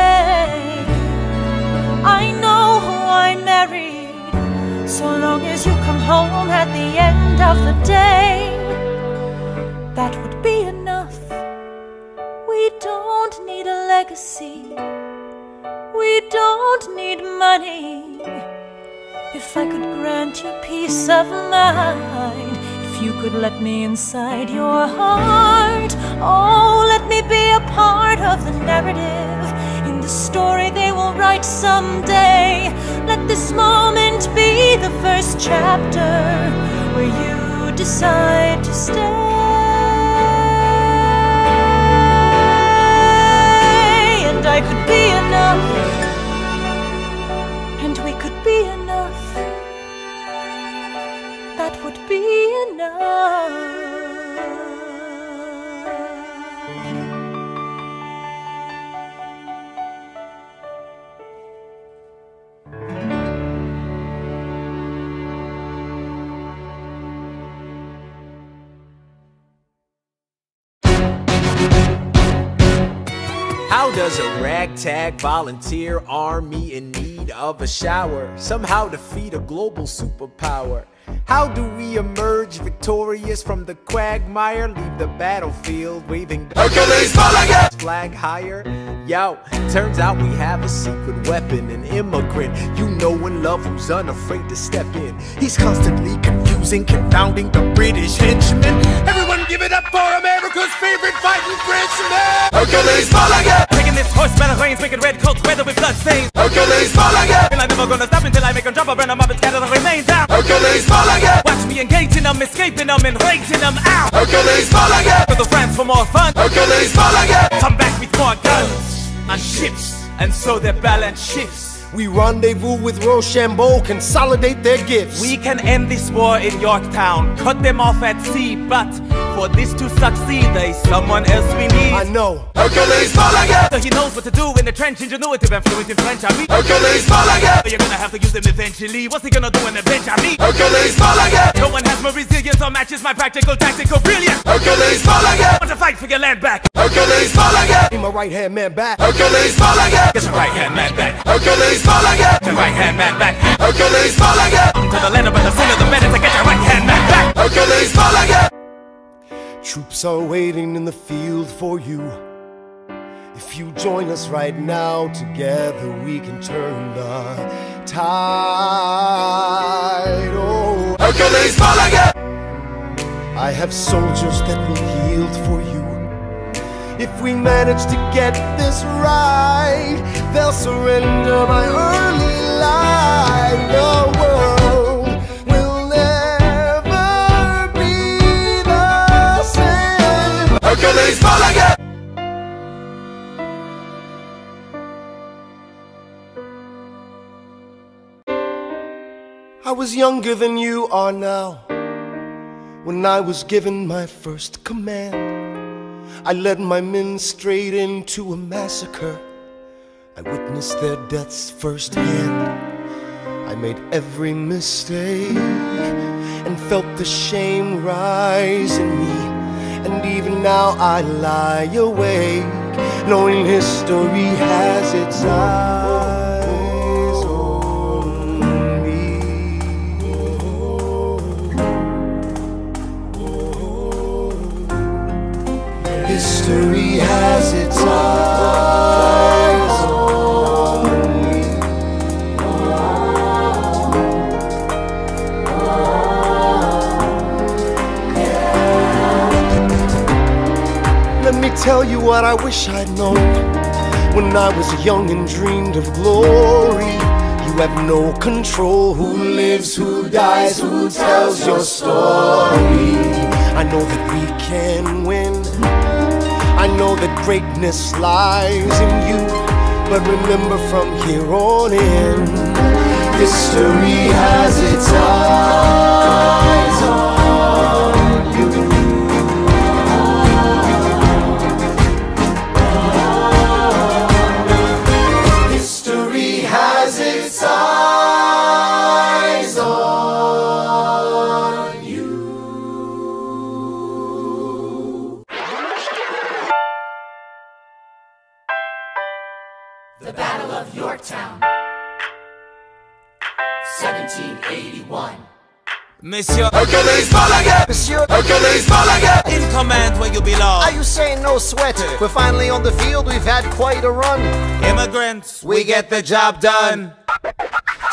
I know who I married. So long as you come home at the end of the day, that would be enough. We don't need a legacy. We don't need money. If I could grant you peace of mind, if you could let me inside your heart, oh, let me be a part of the narrative, in the story they will write someday. Let this moment be the first chapter where you decide to stay. And I could be enough, and we could be enough. That would be enough. How does a ragtag volunteer army in need of a shower somehow defeat a global superpower? How do we emerge victorious from the quagmire, leave the battlefield waving Hercules, Mulligan! flag higher? Yo, turns out we have a secret weapon, an immigrant you know and love who's unafraid to step in. He's constantly confusing, confounding the British henchmen. Everyone give it up for America's favorite fighting Frenchman! Hercules, Mulligan! Taking this horse by the reins, making red coats weather with blood stains. Hercules, Mulligan! And I'm never gonna stop until I make them drop a random up and scatter the remains out. Hercules, Mulligan! Watch me engaging them, escaping them, and raising them out. Hercules, Mulligan! To the France for more fun. Hercules, Mulligan! Come back with more guns and ships, and so their balance shifts. We rendezvous with Rochambeau, consolidate their gifts. We can end this war in Yorktown, cut them off at sea, but for this to succeed, there's someone else we need. I know. Hercules, Mulligan! So he knows what to do in the trench, ingenuitive and fluent in French, I mean. Hercules, Mulligan! But you're gonna have to use him eventually. What's he gonna do in the bench, I mean? Hercules, Mulligan! No one has more resilience or matches my practical tactical brilliance. Hercules, Mulligan! Want to fight for your land back? Hercules, Mulligan! Be my right-hand man back. Hercules, Mulligan! Get your right hand man back. Hercules, Mulligan! Your right hand man back. Hercules, Mulligan! Come to the land of the sooner the better to get your right hand man back. Hercules, Mulligan! Troops are waiting in the field for you. If you join us right now, together we can turn the tide. Oh, Hercules, Mulligan! I have soldiers that will yield for you. If we manage to get this right, they'll surrender my early life. The world will never be the same. Hercules, Mulligan! I was younger than you are now. When I was given my first command, I led my men straight into a massacre. I witnessed their deaths firsthand. I made every mistake and felt the shame rise in me. And even now I lie awake, knowing history has its eyes on me. History has its eyes on me. Let me tell you what I wish I'd known when I was young and dreamed of glory. You have no control who lives, who dies, who tells your story. I know that we can win. I know that greatness lies in you. But remember, from here on in, history has its eyes on you. History has its eyes on you. The Battle of Yorktown, 1781. Monsieur Hercules Mulligan! Monsieur, Hercules Mulligan! in command where you belong. are you saying no sweat? We're finally on the field, we've had quite a run. Immigrants, we get the job done.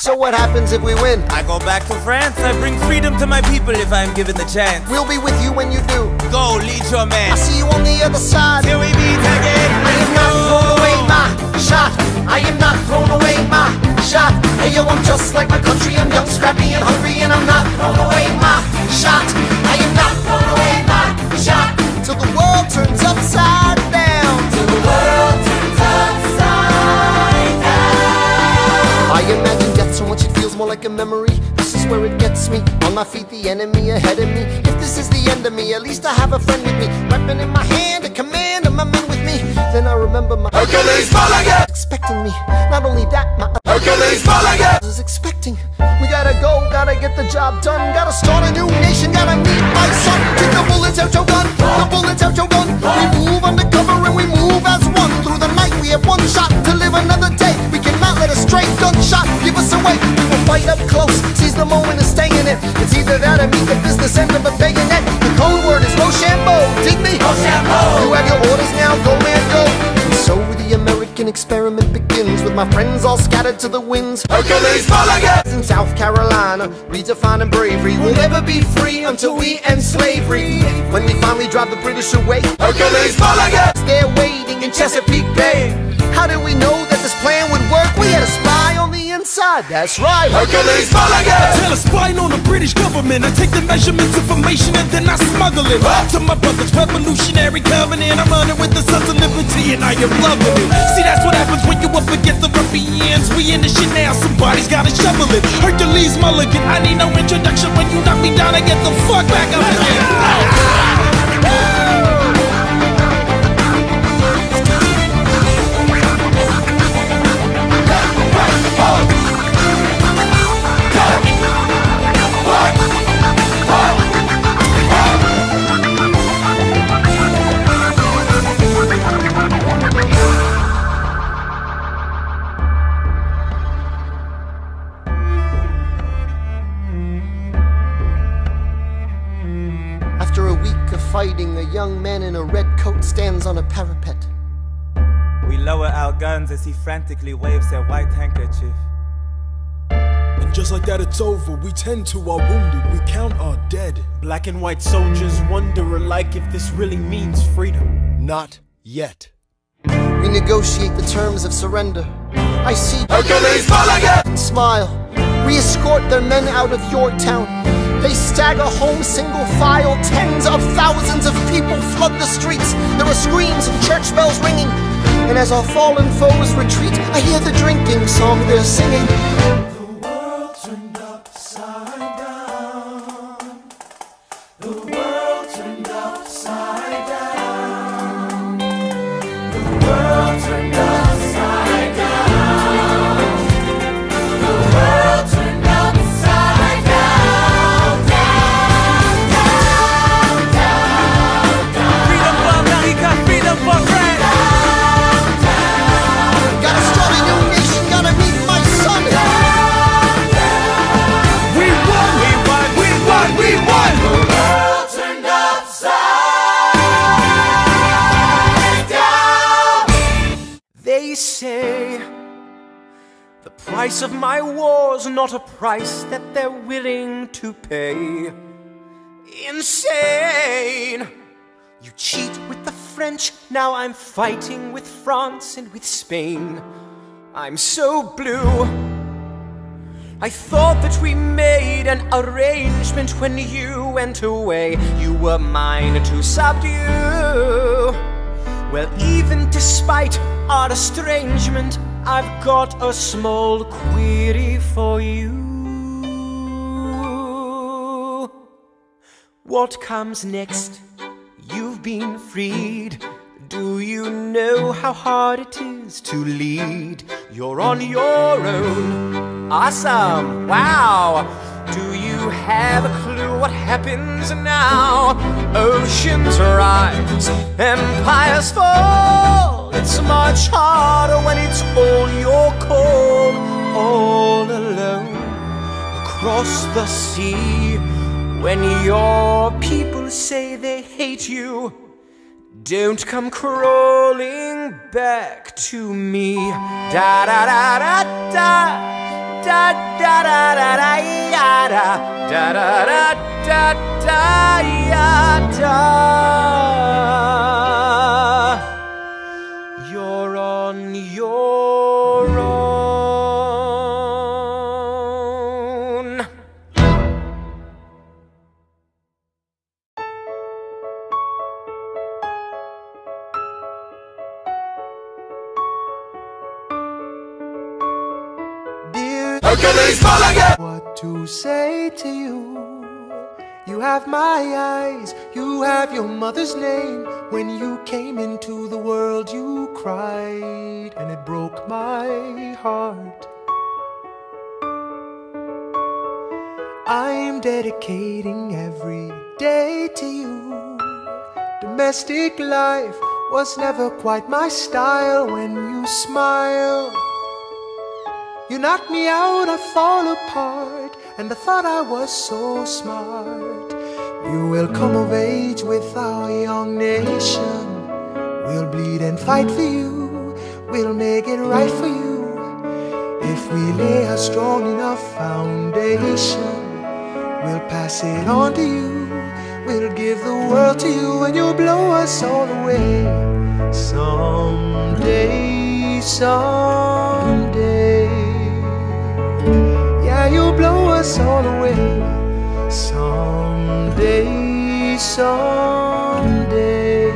So what happens if we win? I go back to France. I bring freedom to my people if I'm given the chance. We'll be with you when you do. Go, lead your man. I'll see you on the other side. Till we meet again. I am not throwing away my shot. I am not throwing away my shot. Hey yo, I'm just like my country. I'm young, scrappy, and hungry, and I'm not throwing away my shot. I am not throwing away my shot. Till the world turns upside down. Till the world turns upside down. I imagine death so much it feels more like a memory. This is where it gets me. On my feet, the enemy ahead of me. If this is the end of me, at least I have a friend with me. Weapon in my hand, a command of my men with me. Then I remember my Hercules Mulligan! expecting me. Not only that, my Hercules Mulligan! was expecting. We gotta go, gotta get the job done. Gotta start a new nation, gotta meet my son. Take the bullets out your gun, the bullets out your gun. We move undercover and we move as one. Through the night we have one shot to live another day. We cannot let a stray gunshot give us away. We will fight up close, seize the moment and stay in it. It's either that or meet the business end of a bayonet. The code word is Rochambeau, dig me? Rochambeau. You have your orders now, go man go. And so the American experiment begins, with my friends all scattered to the winds. Hercules Mulligan! In South Carolina, redefining bravery. We'll never be free until we end slavery. When we finally drive the British away, Hercules Mulligan! they're waiting in Chesapeake Bay. How did we know that this plan would work? We had a spy on the inside, that's right. Hercules Mulligan! Tell a spy on the British government. I take the measurements, information, and then I smuggle it to my brother's revolutionary covenant. I'm running with the Sons of Liberty, and I am loving it. See, that's what happens when you up against the ruffians. We in the shit now, somebody's gotta shovel it. Hercules Mulligan, I need no introduction. When you knock me down, I get the fuck back up again. After a week of fighting, a young man in a red coat stands on a parapet. We lower our guns as he frantically waves their white handkerchief. And just like that it's over, we tend to our wounded, we count our dead. Black and white soldiers wonder alike if this really means freedom. Not yet. We negotiate the terms of surrender. I see Hercules Mulligan! and smile. We escort their men out of Yorktown. They stagger home single file. Tens of thousands of people flood the streets. There are screams and church bells ringing. And as our fallen foes retreat, I hear the drinking song they're singing. The world turned upside down. The world turned upside down. The world turned upside down. price of my war's not a price that they're willing to pay. Insane! You cheat with the French, now I'm fighting with France and with Spain. I'm so blue. I thought that we made an arrangement when you went away. You were mine to subdue. Well, even despite our estrangement, I've got a small query for you. What comes next? You've been freed. Do you know how hard it is to lead? You're on your own. Awesome, wow. Do you have a clue what happens now? Oceans rise, empires fall. It's much harder when it's all your call. All alone across the sea. When your people say they hate you, don't come crawling back to me. Da da da da da da da da da da ya da da da da da ya da. You're on your own. Hercules, Mulligan! What to say to you? You have my eyes, you have your mother's name. When you came into the world you cried, and it broke my heart. I'm dedicating every day to you. Domestic life was never quite my style. When you smile, you knock me out, I fall apart, and I thought I was so smart. You will come of age with our young nation. We'll bleed and fight for you. We'll make it right for you. If we lay a strong enough foundation, we'll pass it on to you. We'll give the world to you, and you'll blow us all away. Someday, someday. Yeah, you'll blow us all away. Someday, someday.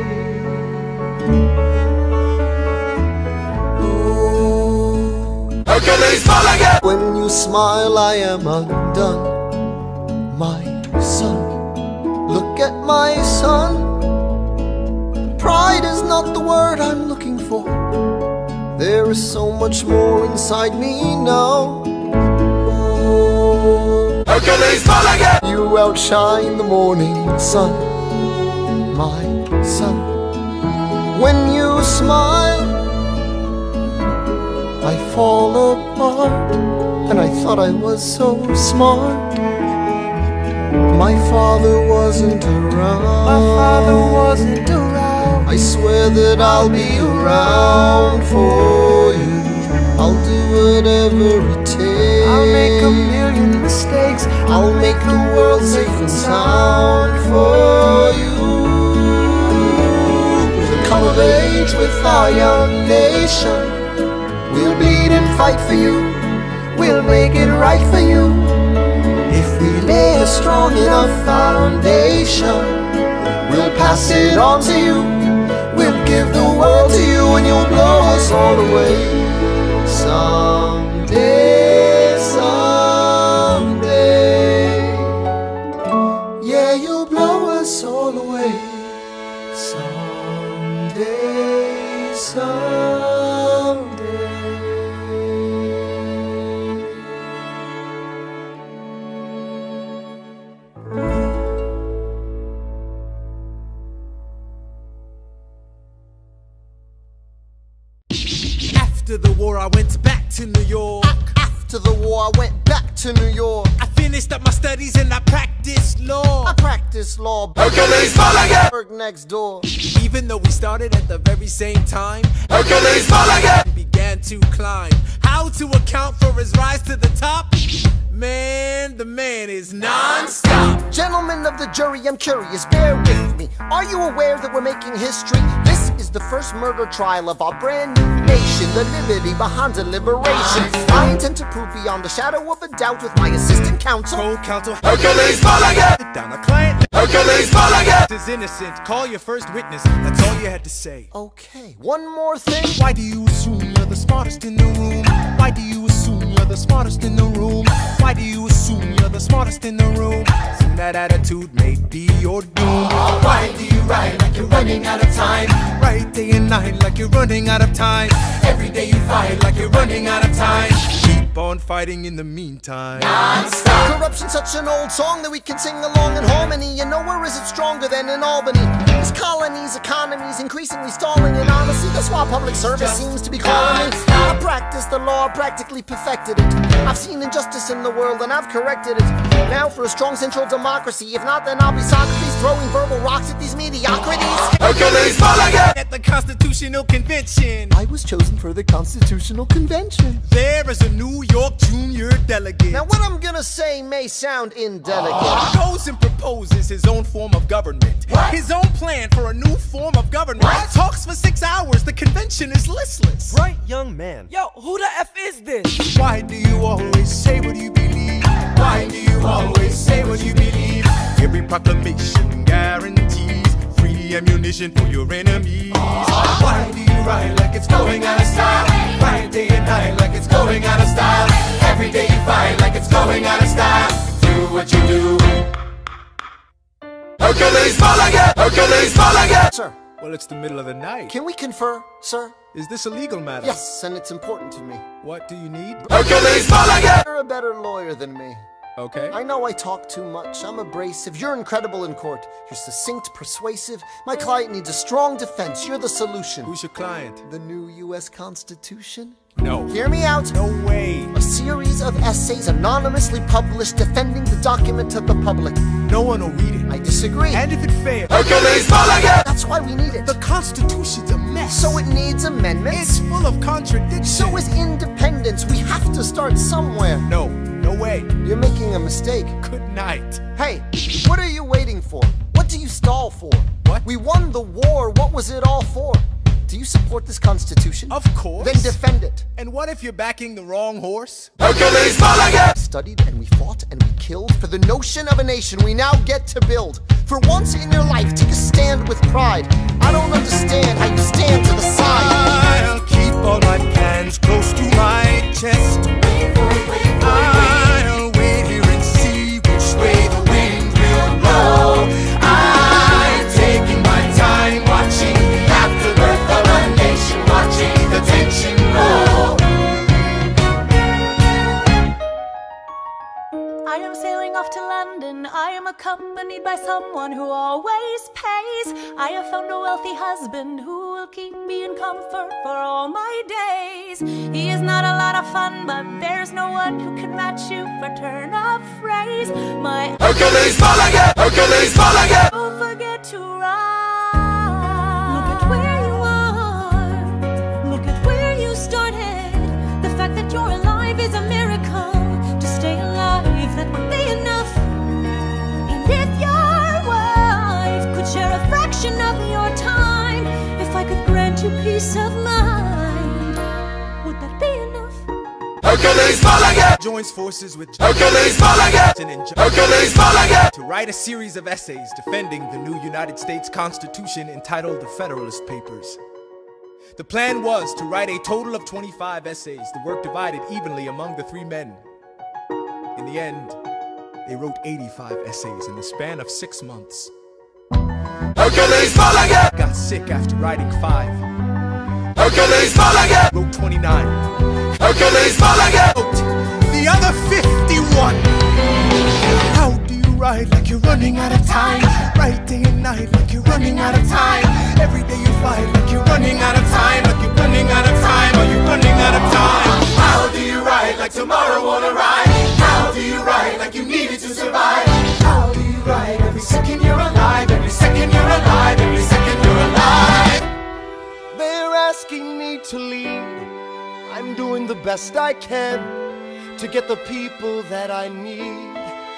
Ooh. Hercules, Mulligan! When you smile, I am undone. My son, look at my son. Pride is not the word I'm looking for. There is so much more inside me now. Hercules, Mulligan! You outshine the morning sun, my son. When you smile, I fall apart, and I thought I was so smart. My father wasn't around. My father wasn't around. I swear that I'll be around for you. I'll do whatever it takes. I'll make a million mistakes. I'll make the world safe and sound for you. We'll come of age with our young nation. We'll bleed and fight for you. We'll make it right for you. If we lay a strong enough foundation, we'll pass it on to you. We'll give the world to you, and you'll blow us all away. Someday, someday. Yeah, you'll blow us all away. Someday, someday. After the war, I went back to New York. After the war, I went back to New York. I finished up my studies and I practiced law. I practiced law. Hercules, Mulligan! Work next door. Even though we started at the very same time, Hercules, Mulligan! we began to climb. How to account for his rise to the top? Man, the man is non-stop. Gentlemen of the jury, I'm curious, bear with me. Are you aware that we're making history? This is the first murder trial of our brand new nation, the liberty behind deliberation. I intend to prove beyond the shadow of a doubt with my assistant counsel, Co-counsel Hercules Mulligan! Sit down, a client Hercules Mulligan! is innocent. Call your first witness. That's all you had to say. Okay, one more thing. Why do you assume you're the smartest in the room? Why do you assume you're the smartest in the room? Why do you assume you're the smartest in the room? Soon that attitude may be your doom. Why do you ride like you're running out of time? Right day and night like you're running out of time. Every day you fight like you're running out of time. Keep on fighting in the meantime. Non-stop. Corruption's such an old song that we can sing along in harmony. You know, where is it stronger than in Albany? These colonies, economies increasingly stalling, and honestly, that's why public service seems to be calling me. I practice the law, practically perfected it. I've seen injustice in the world and I've corrected it. Now for a strong central democracy. If not, then I'll be Socrates throwing verbal rocks at these mediocrities. Hercules Mulligan! At the Constitutional Convention, I was chosen for the Constitutional Convention. there is a New York junior delegate. Now what I'm gonna say may sound indelicate. Goes and proposes his own form of government. His own plan for a new form of government. Talks for 6 hours, the convention is listless. Bright young man. Yo, who the F is this? Why do you always say what you believe? Why do you always say what you believe? Every proclamation guarantees free ammunition for your enemies. Why do you ride like it's going out of style? Ride day and night like it's going out of style. Every day you fight like it's going out of style. Do what you do. Hercules Mulligan! Hercules Mulligan! Sir, Well, it's the middle of the night. can we confer, sir? Is this a legal matter? Yes, and it's important to me. What do you need? Hercules Mulligan! You're a better lawyer than me. Okay. I know I talk too much. I'm abrasive. You're incredible in court. You're succinct, persuasive. My client needs a strong defense. You're the solution. Who's your client? The new U.S. Constitution? No. Hear me out. No way. A series of essays anonymously published defending the document to the public. No one will read it. I disagree. And if it fails, Hercules Mulligan! That's why we need it. the Constitution's a mess. So it needs amendments. It's full of contradictions. So is independence. We have to start somewhere. No. No way. You're making a mistake. Good night. Hey, what are you waiting for? What do you stall for? What? We won the war. What was it all for? Do you support this Constitution? Of course. Then defend it. And what if you're backing the wrong horse? Hercules Mulligan! Studied and we fought and we killed for the notion of a nation we now get to build. For once in your life, take a stand with pride. I don't understand how you stand to the side. I'll keep all my plans close to my chest. I'll wait here and see which way the wind will blow. I'm taking my time watching the afterbirth of a nation, watching the tension grow. I am sailing off to London. I am accompanied by someone who always pays. I have found a wealthy husband who will keep me in comfort for all my days. He is not a lot of fun, but there's no one who can match you for turn of phrase. My Hercules Mulligan! Hercules Mulligan! don't forget to ride. Look at where you are. Look at where you started. The fact that you're alive is a miracle. To stay alive, that would be enough. And if your wife could share a fraction of your time, if I could grant you peace of mind, would that be enough? Hercules Mulligan! Joins forces with Hercules Mulligan! and Hercules Mulligan! to write a series of essays defending the new United States Constitution entitled The Federalist Papers. The plan was to write a total of 25 essays, the work divided evenly among the three men. In the end, they wrote 85 essays in the span of 6 months. Hercules Mulligan! Got sick after writing 5. Hercules Mulligan! Wrote 29. Hercules Mulligan! Wrote the other 51. How do you write like you're running out of time? Write day and night like you're running out of time. Every day you fight like you're running out of time. Like you're running out of time. Are you running out of time? How do you ride like tomorrow won't arrive? How do you ride like you needed to survive? How do you ride every second you're alive? Every second you're alive, every second you're alive. They're asking me to leave. I'm doing the best I can to get the people that I need.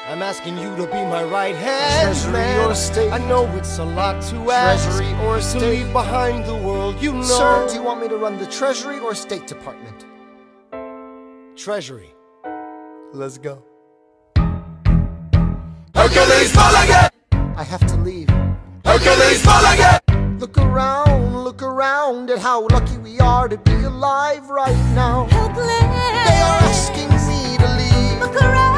I'm asking you to be my right hand, Treasury man. or state? I know it's a lot to ask. Treasury or to state? leave behind the world you know. Sir, do you want me to run the Treasury or State Department? Treasury. Let's go. Hercules, Mulligan! I have to leave. Hercules, Mulligan! Look around at how lucky we are to be alive right now. Hercules, They are asking me to leave. look around.